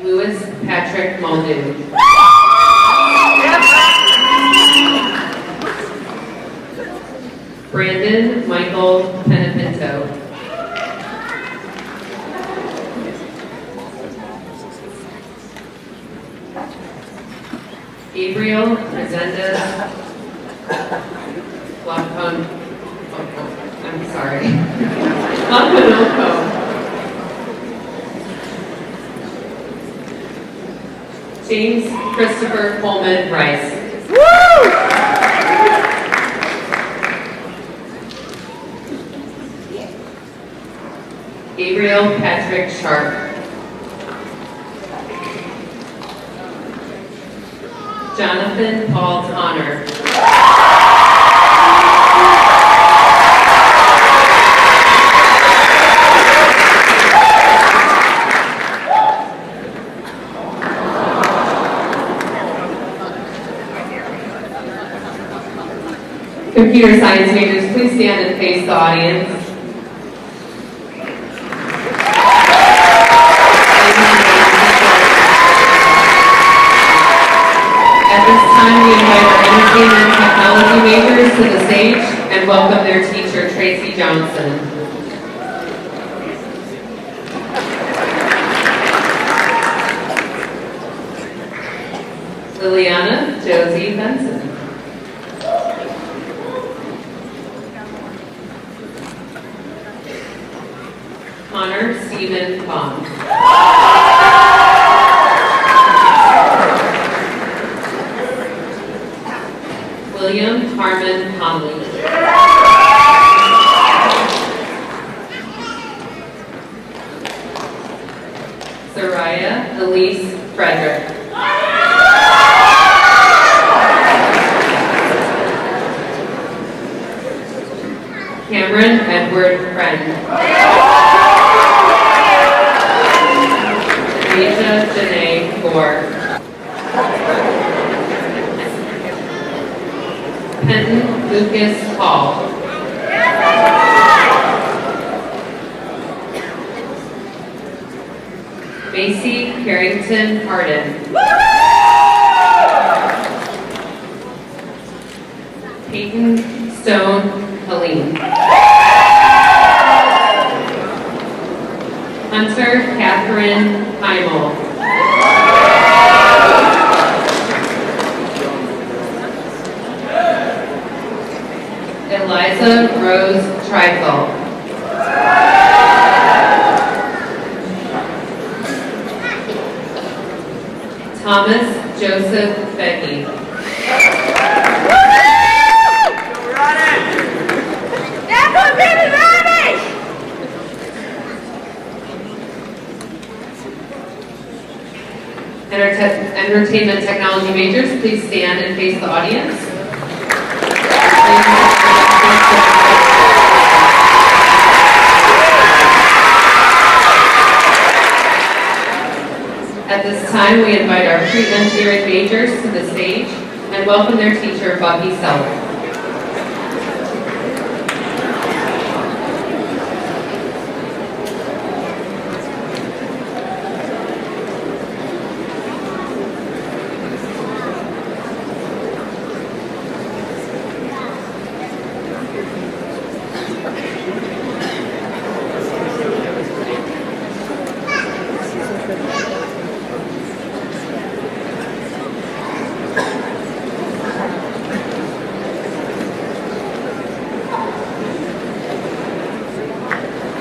Louis Patrick Muldoon. Brandon Michael Penapinto. Gabriel Resendez Laconoco. James Christopher Coleman Rice. Gabriel Patrick Sharp. Jonathan Paul Tonner. Computer science majors, please stand and face the audience. At this time, we invite our entertainment and technology majors to the stage and welcome their teacher, Tracy Johnson. Liliana Josie Benson. Connor Stephen Bond. William Harmon Conley. Soraya Elise Frederick. Cameron Edward Friend. Asia Janae Gore. Penton Lucas Hall. Macy Carrington Harden. Peyton Stone Helene. Hunter Catherine Heimel. Eliza Rose Trifle. Thomas Joseph Becky. Entertainment technology majors, please stand and face the audience. At this time, we invite our pre-engineering majors to the stage and welcome their teacher, Bucky Seller.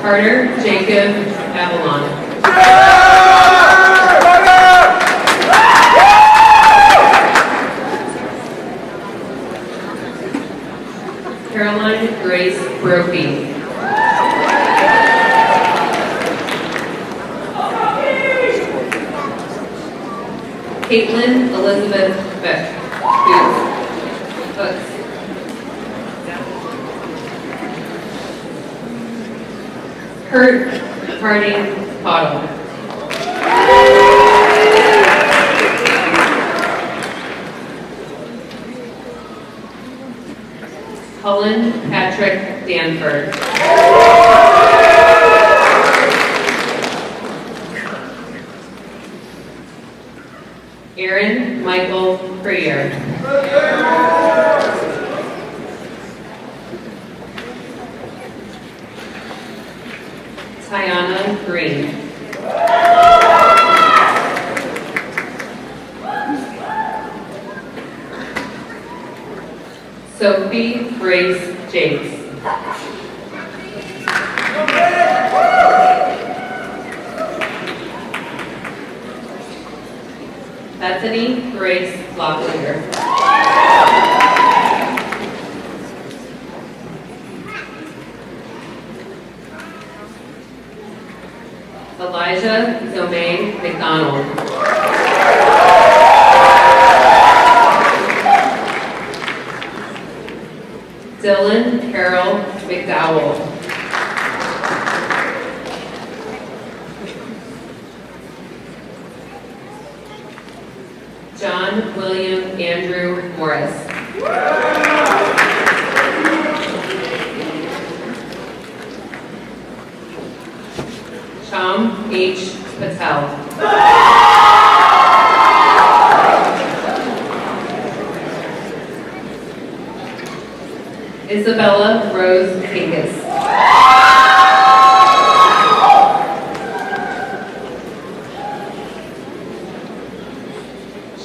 Carter Jacob Avalon. Caroline Grace Brophy. Caitlin Elizabeth Beck. Boots. Kurt Harding Cottle. Stanford. Aaron Michael Freer. Tiana Green. Sophie Grace Jakes. Bethany Grace Locklear. Elijah Zomaine McDonald. Dylan Carroll McDowell. John William Andrew Morris. Sham H. Patel. Isabella Rose Pincus.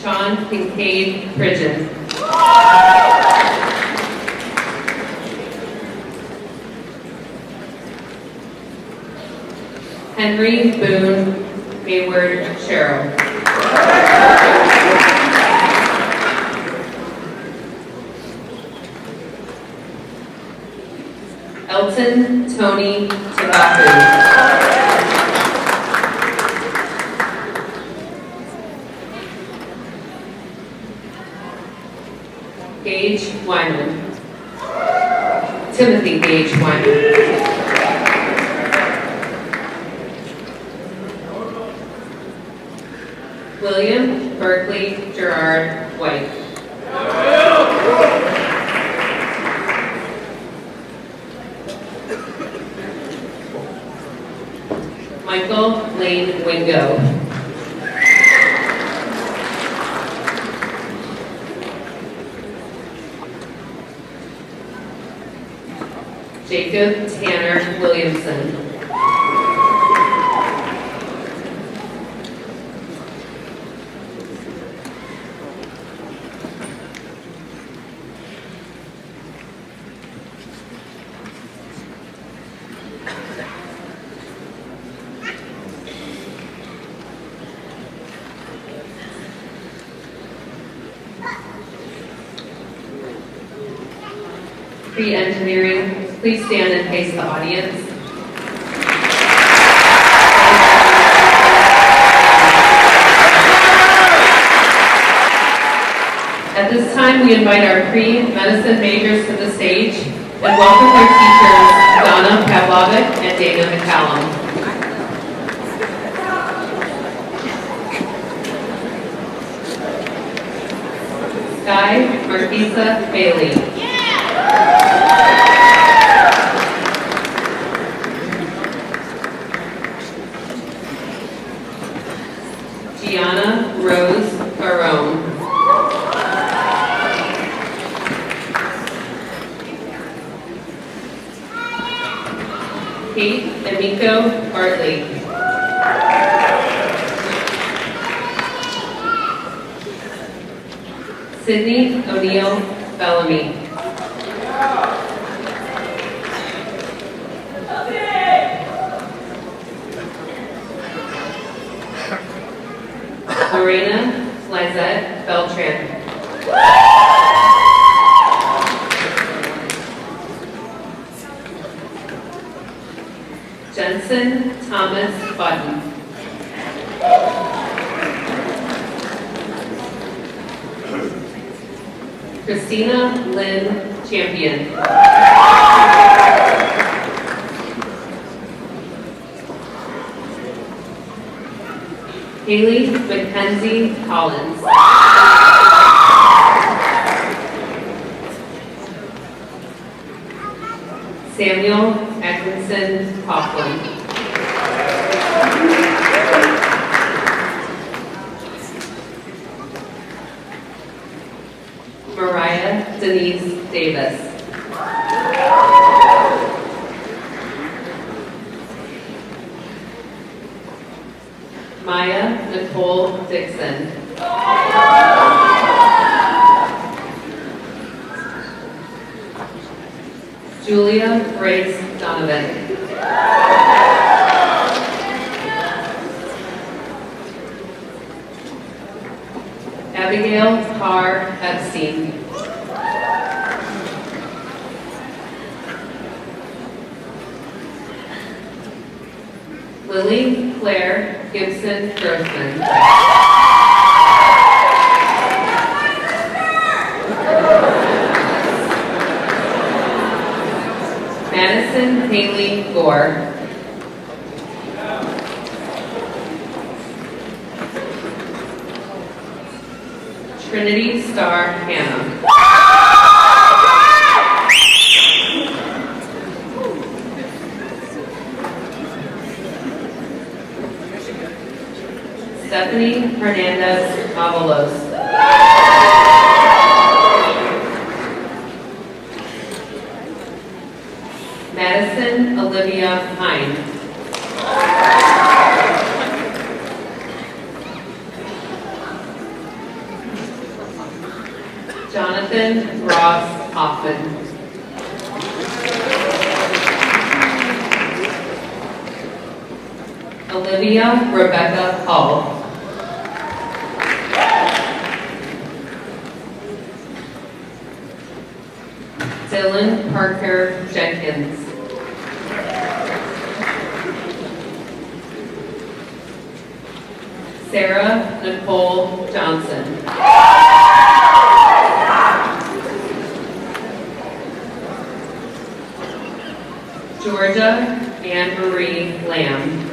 Sean Kincaid Pridgeon. Henry Boone Hayward Sherrill. Elton Tony Tabaku. Gage Wyman. Timothy Gage Wyman. William Berkeley Gerard White. Michael Lane Wingo. Jacob Tanner Williamson. Pre-engineering, please stand and face the audience. At this time, we invite our pre-medicine majors to the stage and welcome their teachers, Donna Pavlovic and Dana McCallum. Sky Marquisa Bailey. Gianna Rose Barone. Kate Emiko Bartley. Sydney O'Neill Bellamy. Lorena Lizette Beltran. Jensen Thomas Button. Christina Lynn Champion. Haley Mackenzie Collins. Samuel Atkinson Coughlin. Mariah Denise Davis. Maya Nicole Dixon. Julia Grace Donovan. Abigail Carr Epstein. Lily Claire Gibson Grossman. Madison Haley Gore. Trinity Star Hannah. Stephanie Hernandez Avalos. Madison Olivia Hine. Jonathan Ross Hoffman. Olivia Rebecca Hall. Dylan Parker Jenkins. Sarah Nicole Johnson. Georgia Anne Marie Lamb.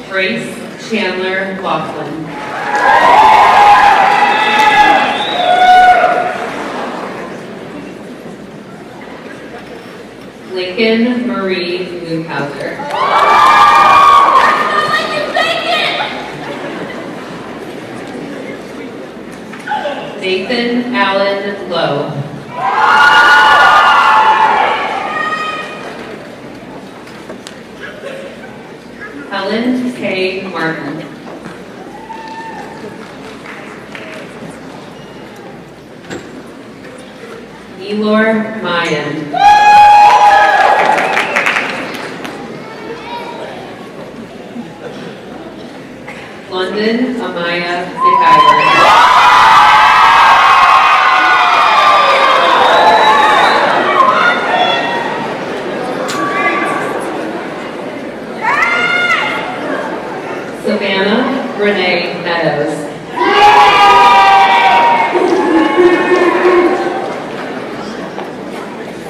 Grace Chandler Laughlin. Lincoln Marie Lukehauser. Nathan Allen Lowe. Helen K. Martin. Elor Mayan. London Amaya Zikiver. Savannah Renee Meadows.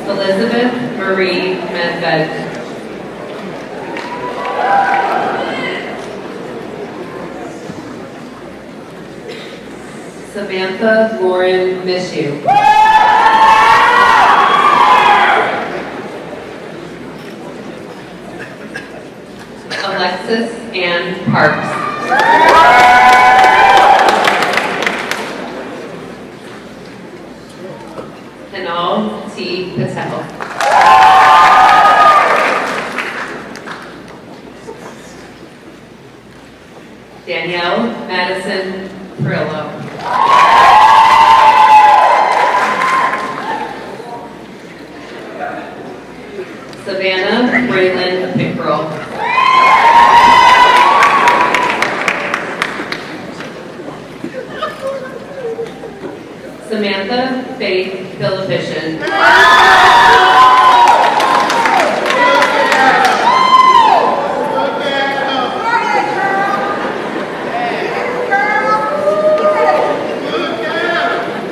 Elizabeth Marie Medved. Samantha Lauren Mishu. Alexis Ann Parks. Hinal T. Patel. Danielle Madison Perillo. Savannah Braylon Pickrell. Samantha Faith Philippician.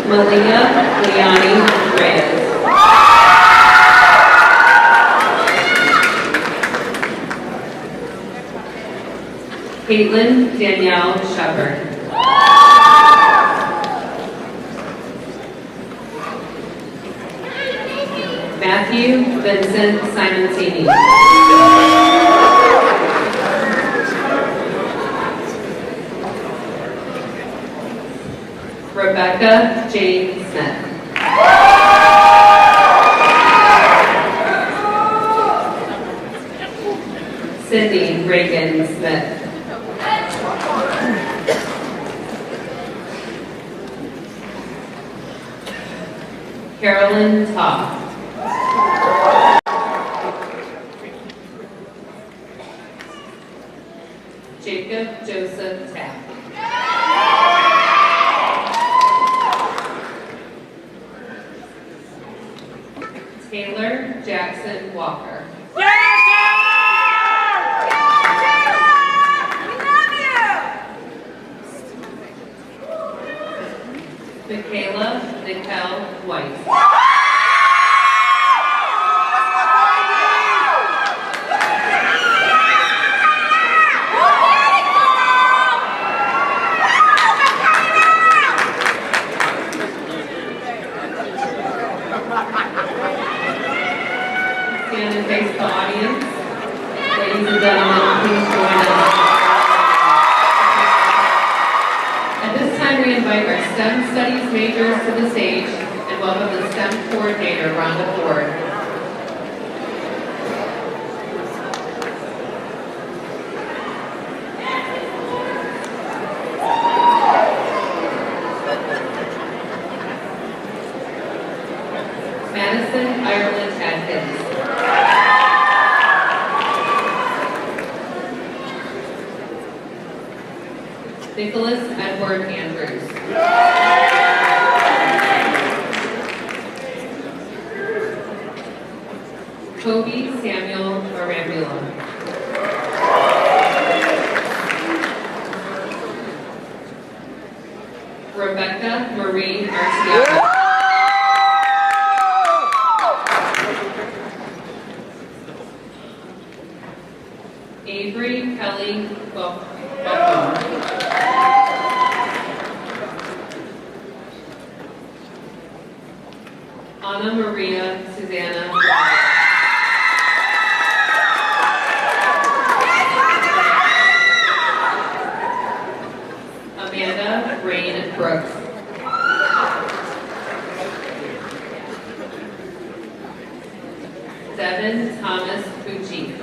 Malia Liani Reyes. Caitlin Danielle Shepard. Matthew Vincent Simoncini. Rebecca Jane Smith. Sydney Reagan Smith. Carolyn Todd. Jacob Joseph Tapp. Taylor Jackson Walker. Michaela Nicole White. Stand and face the audience. Ladies and gentlemen, please join us. At this time, we invite our STEM Studies majors to the stage and welcome the STEM coordinator, Rhonda Ford. Madison Ireland Atkins. Nicholas Edward Andrews. Kobe Samuel Arambula. Rebecca Marie Arciano. Avery Kelly Welcome. Anna Maria Susanna. Amanda Rain Brooks. Devin Thomas Pucci.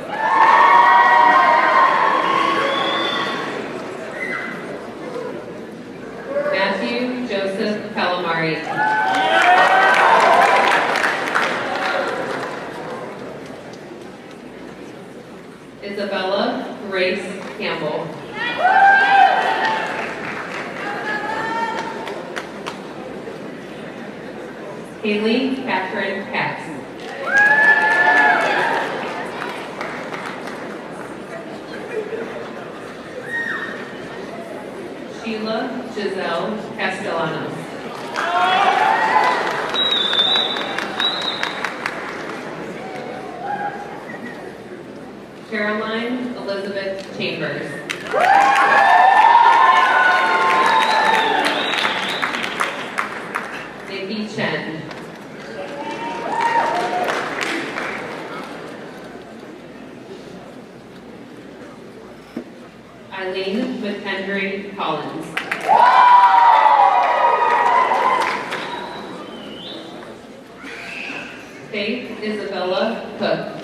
Matthew Joseph Calamari. Isabella Grace Campbell. Haley Catherine Katz. Sheila Giselle Castellanos. Caroline Elizabeth Chambers. Nikki Chen. Eileen McHenry Collins. Faith Isabella Cook.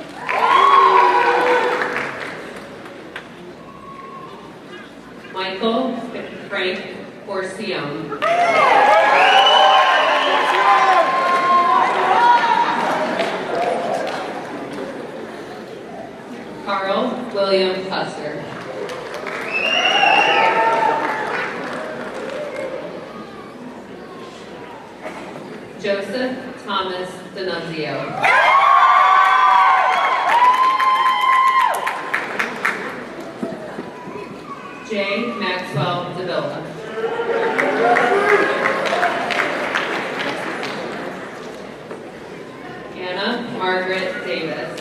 Michael Frank Porcione. Carl William Custer. Joseph Thomas D'Annunzio. J. Maxwell DeVilla. Anna Margaret Davis.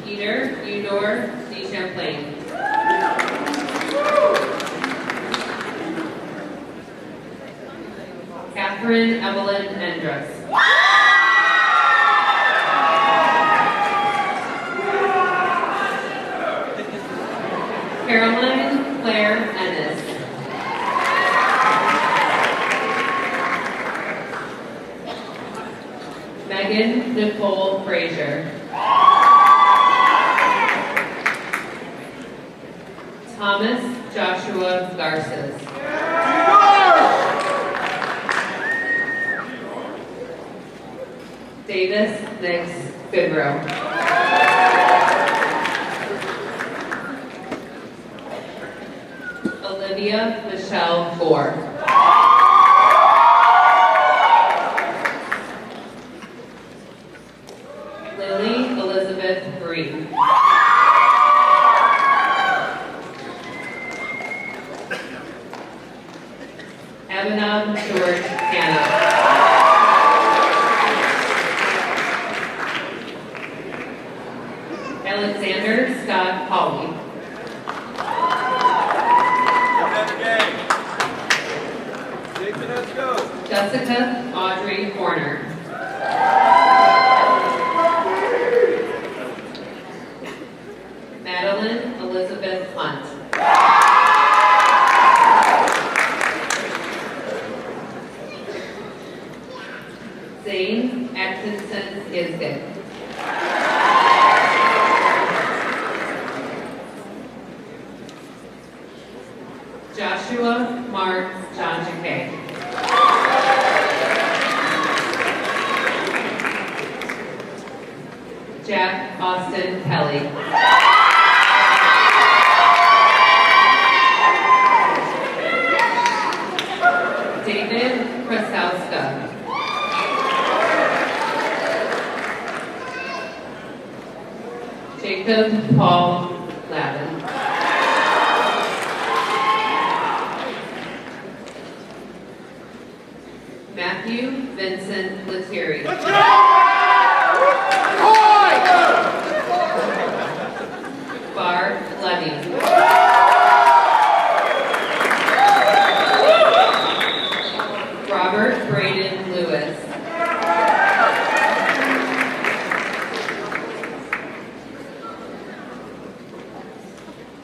Peter Eudor D. Champlain. Catherine Evelyn Endress. Caroline Claire Ennis. Megan Nicole Frazier. Thomas Joshua Garces. Davis Nix Goodrow. Olivia Michelle Gore. Lily Elizabeth Green. Abhinav George Hanna. Alexander Scott Hawley. Jessica Audrey Horner. Madeline Elizabeth Hunt. Zane Atkinson Isgit. Joshua Mark John Jacquet. Jack Austin Kelly. David Krasowska. Jacob Paul Lavin. Matthew Vincent Lettieri. Let's go! Barb Levy. Robert Braden Lewis.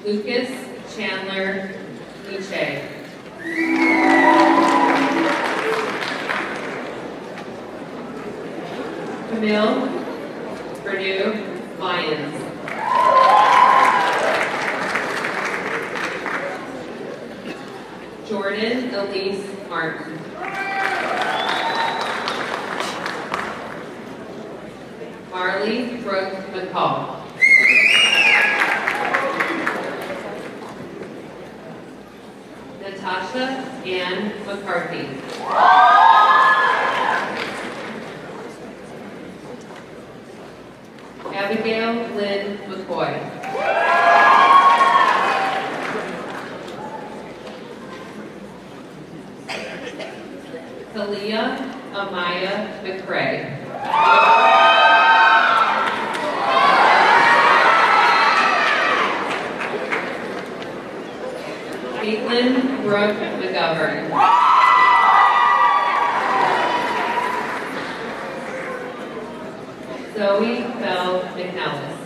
Lucas Chandler Nietzsche. Camille Purdue Lyons. Jordan Elise Martin. Marley Brooke McCall. Natasha Ann McCarthy. Abigail Lynn McCoy. Talia Amaya McCrae. Caitlin Brooke McGovern. Zoe Bell McNellis.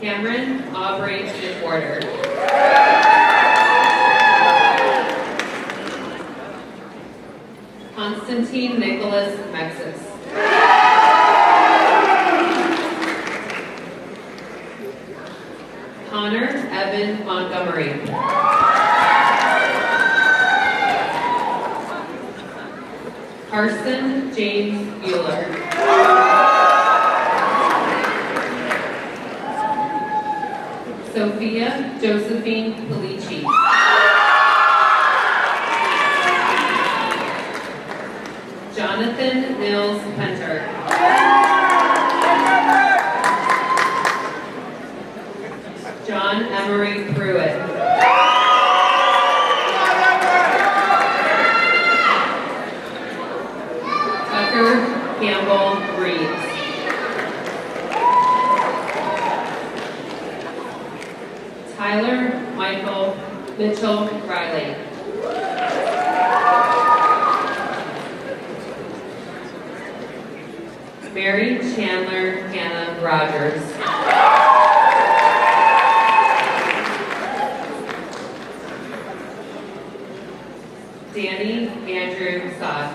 Cameron Aubrey McWhorter. Constantine Nicholas Mexis. Connor Evan Montgomery. Carson James Bueller. Sophia Josephine Palici. Jonathan Nils Hunter. John Emery Pruitt. Tucker Campbell Reeves. Tyler Michael Mitchell Riley. Mary Chandler Hannah Rogers. Danny Andrew Sod.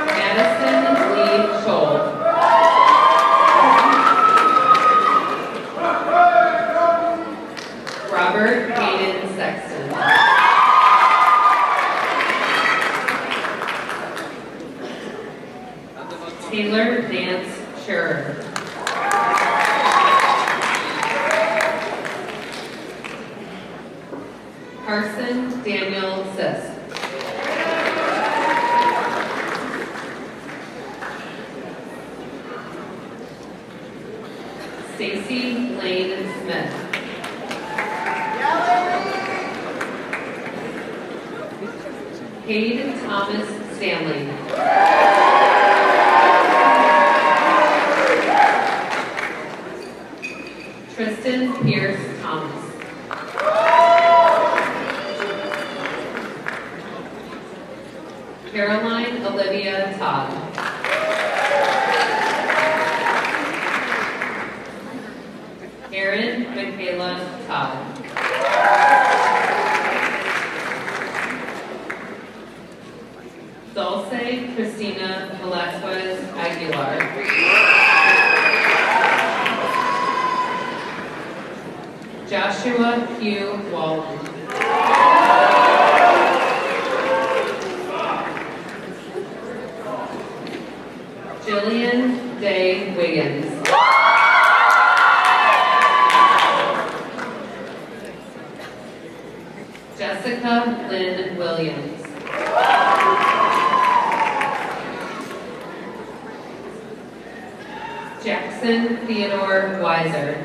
Madison Lee Scholl. Robert Hayden Sexton. Taylor Nance Scherer. Carson Daniel Sisk. Stacy Lane Smith. Hayden Thomas Stanley. Tristan Pierce Thomas. Caroline Olivia Todd. Erin Michaela Todd. Dulce Christina Velasquez Aguilar. Joshua Hugh Walton. Jillian Day Wiggins. Jessica Lynn Williams. Jackson Theodore Weiser.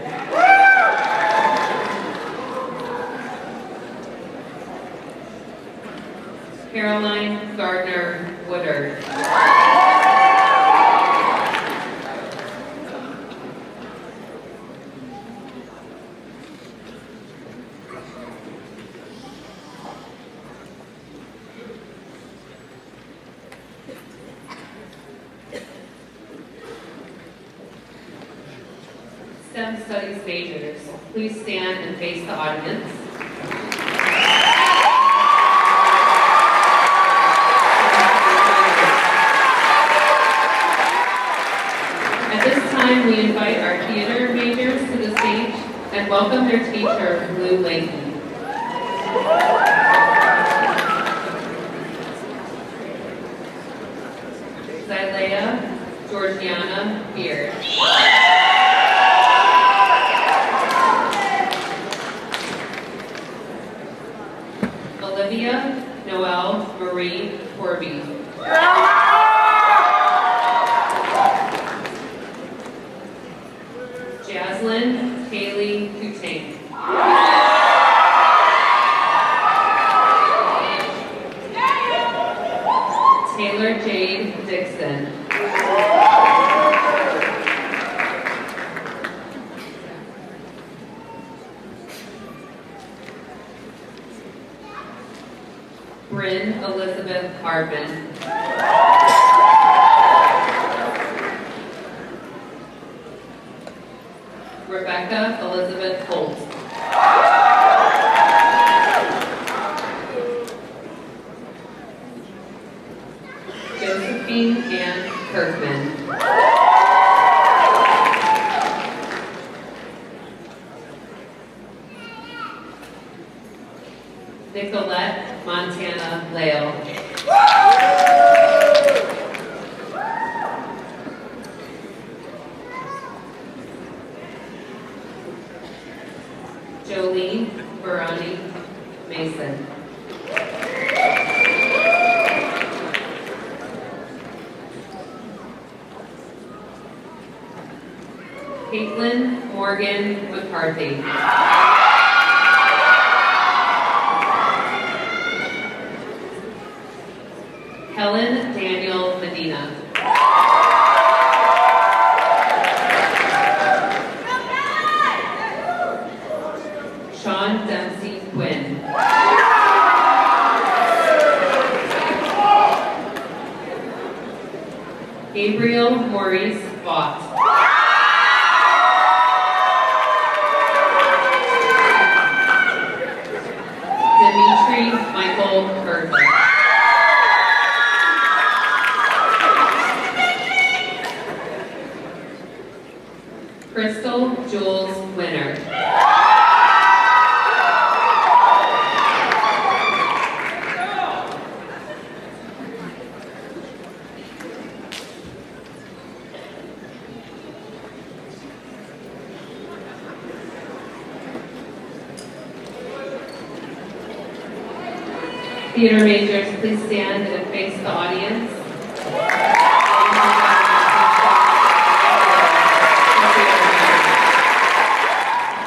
Caroline Gardner Woodard. STEM Studies majors, please stand and face the audience. At this time, we invite our theater majors to the stage and welcome their teacher, Lou Layton. Zylea Georgiana Beard. Olivia Noelle Marie Corby. Jaslyn Haley Coutain. Taylor Jade Dixon. Bryn Elizabeth Hardman. Rebecca Elizabeth Holt. Josephine Ann Kirkman. Nicolette Montana Lale. Jolene Barani Mason. Caitlin Morgan McCarthy. Helen Daniel Medina. Maurice Vaught. Dimitri Michael Bertha. Crystal Jules Winner. Theater majors, please stand and face the audience.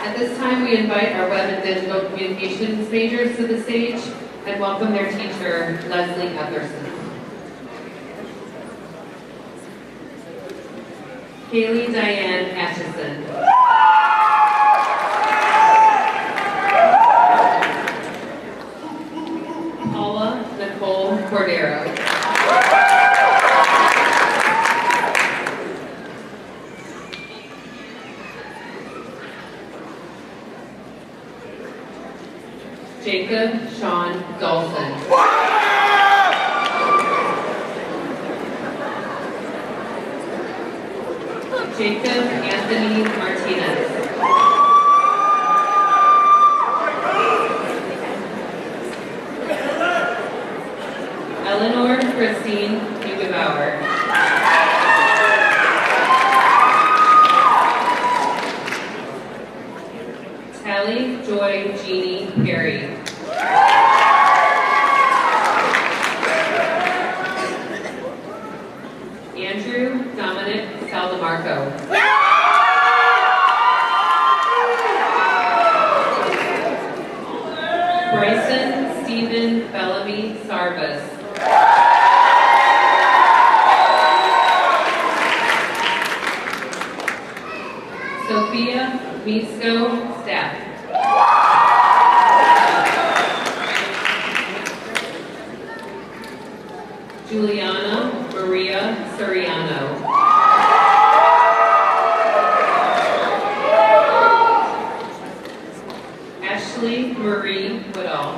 At this time, we invite our web and digital communications majors to the stage and welcome their teacher, Leslie Etherson. Kaylee Diane Atchison. Paula Nicole Cordero. Jacob Sean Dawson. Jacob Anthony Martinez. Eleanor Christine Hugebauer. Tally Joy Jeannie Perry. Andrew Dominic Saldamarco. Bryson Stephen Bellamy Sarvis. Sophia Misko Staff. Juliana Maria Soriano. Ashley Marie Woodall.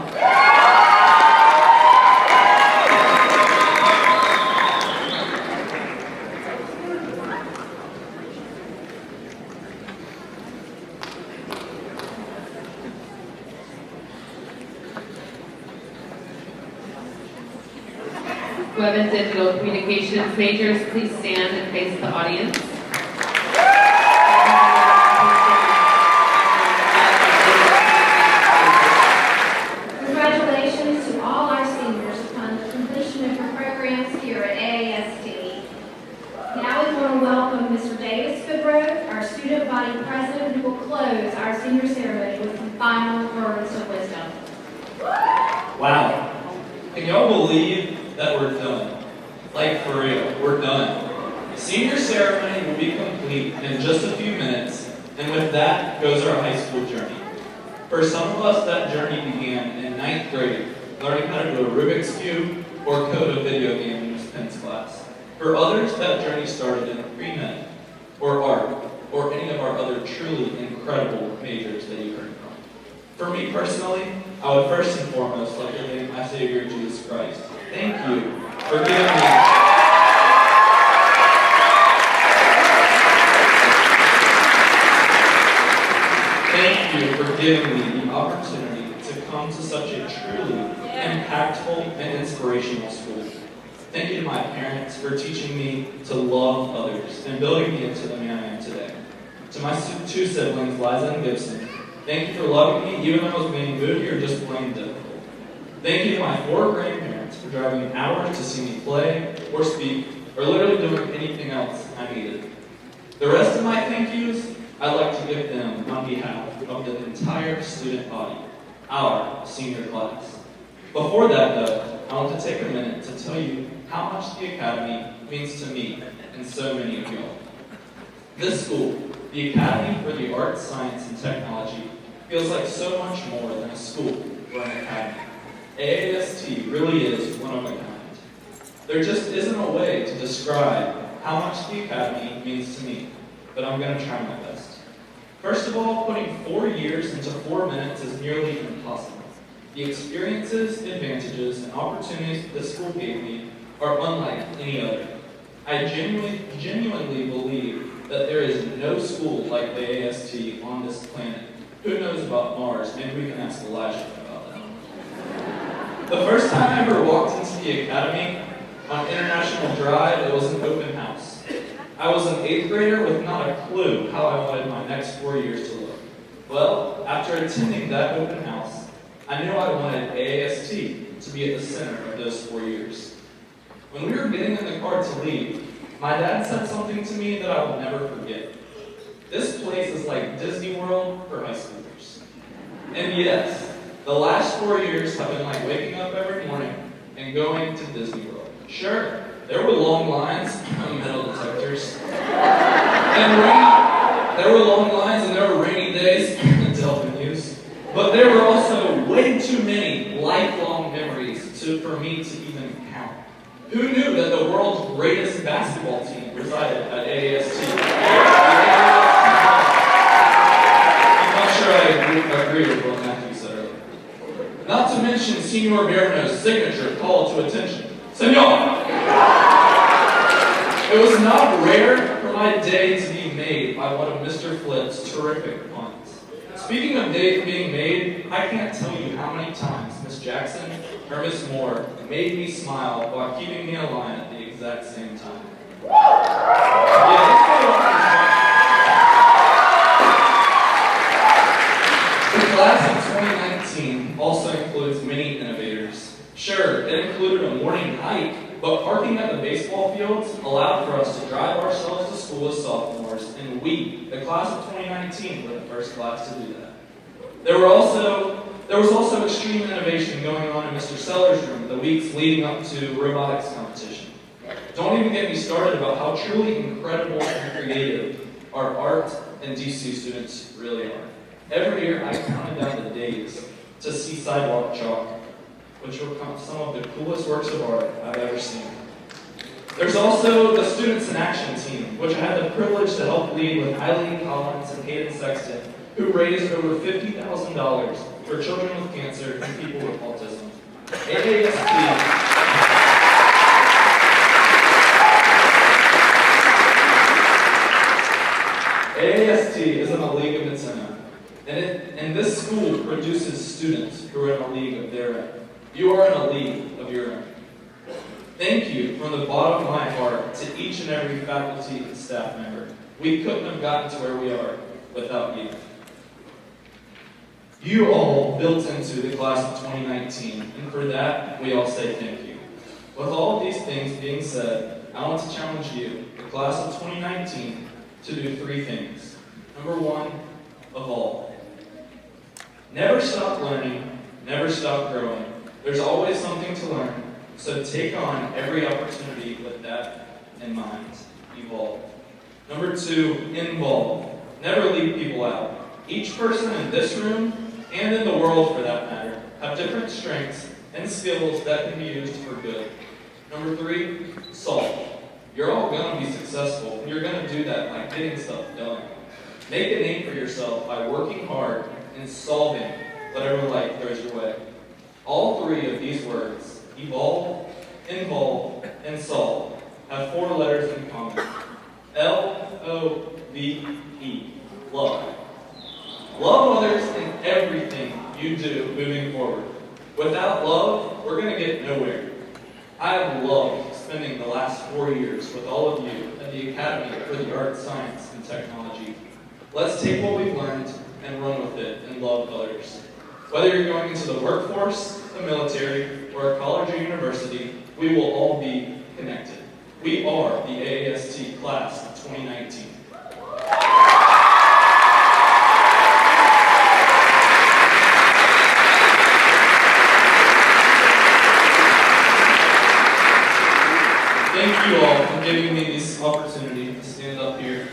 Web and digital communications majors, please stand and face the audience. Congratulations to all our seniors upon the completion of your programs here at AAST. Now we want to welcome Mr. Davis Goodrow, our student body president, who will close our senior ceremony with some final words of wisdom. Wow. Can y'all believe that we're done? Like, for real, we're done. Senior ceremony will be complete in just a few minutes, and with that goes our high school journey. For some of us, that journey began in 9th grade, learning how to do a Rubik's Cube or code a video game in Ms. Penn's class. For others, that journey started in pre-med, or art, or any of our other truly incredible majors that you heard from. For me personally, I would first and foremost like to thank my Savior Jesus Christ. Thank you for giving me the opportunity to come to such a truly impactful and inspirational school. Thank you to my parents for teaching me to love others and building me into the man I am today. To my two siblings, Liza and Gibson, thank you for loving me even when I was being moody or just plain difficult. Thank you to my 4 grandparents for driving hours to see me play or speak or literally doing anything else I needed. The rest of my thank yous, I'd like to give them on behalf of the entire student body, our senior class. Before that though, I want to take a minute to tell you how much the Academy means to me and so many of y'all. This school, the Academy for the Arts, Science, and Technology, feels like so much more than a school or an academy. AAST really is one of a kind. There just isn't a way to describe how much the Academy means to me, but I'm going to try my best. First of all, putting 4 years into 4 minutes is nearly impossible. The experiences, advantages, and opportunities that this school gave me are unlike any other. I genuinely believe that there is no school like the AST on this planet. Who knows about Mars? Maybe we can ask Elijah about that. The first time I ever walked into the Academy on International Drive, it was an open house. I was an 8th grader with not a clue how I wanted my next 4 years to look. Well, after attending that open house, I knew I wanted AAST to be at the center of those 4 years. When we were getting in the car to leave, my dad said something to me that I will never forget. This place is like Disney World for high schoolers. And yes, the last 4 years have been like waking up every morning and going to Disney World. Sure, there were long lines on metal detectors. There were long lines and there were rainy days to help in use. But there were also way too many lifelong memories for me to even count. Who knew that the world's greatest basketball team resided at AAST? I'm not sure I agree with what Matthew said earlier. Not to mention Senor Verno's signature call to attention. Senor! It was not rare for my day to be made by one of Mr. Flip's terrific puns. Speaking of days being made, I can't tell you how many times Miss Jackson or Miss Moore made me smile while keeping me in a line at the exact same time. The class of 2019 also includes many innovators. Sure, it included a morning hike, but parking at the baseball fields allowed for us to drive ourselves to school as sophomores, and we, the class of 2019, were the first class to do that. There was also extreme innovation going on in Mr. Seller's room the weeks leading up to robotics competition. Don't even get me started about how truly incredible and creative our art and DC students really are. Every year I counted down the days to see sidewalk chalk, which were some of the coolest works of art I've ever seen. There's also the Students in Action team, which I had the privilege to help lead with Eileen Collins and Hayden Sexton, who raised over $50,000 for children with cancer and people with autism. AAST is in a league of its own, and this school produces students who are in a league of their own. You are in a league of your own. Thank you from the bottom of my heart to each and every faculty and staff member. We couldn't have gotten to where we are without you. You all built into the class of 2019, and for that, we all say thank you. With all of these things being said, I want to challenge you, the class of 2019, to do 3 things. Number 1, evolve. Never stop learning, never stop growing. There's always something to learn, so take on every opportunity with that in mind. Evolve. Number 2, involve. Never leave people out. Each person in this room, and in the world for that matter, have different strengths and skills that can be used for good. Number 3, solve. You're all going to be successful, and you're going to do that by getting stuff done. Make a name for yourself by working hard and solving whatever life throws your way. All 3 of these words, evolve, involve, and solve, have 4 letters in common. L-O-V-E, love. Love others in everything you do moving forward. Without love, we're going to get nowhere. I have loved spending the last 4 years with all of you at the Academy for the Arts, Science, and Technology. Let's take what we've learned and run with it and love others. Whether you're going into the workforce, the military, or a college or university, we will all be connected. We are the AAST class of 2019. Thank you all for giving me this opportunity to stand up here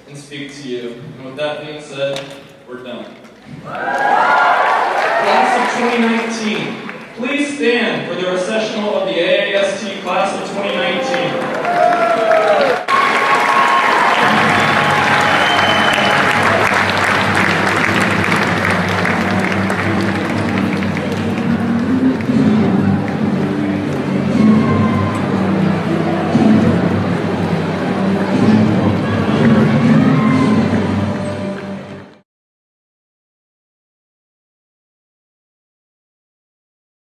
and speak to you. And with that being said, we're done. Class of 2019, please stand for the recessional of the AAST class of 2019.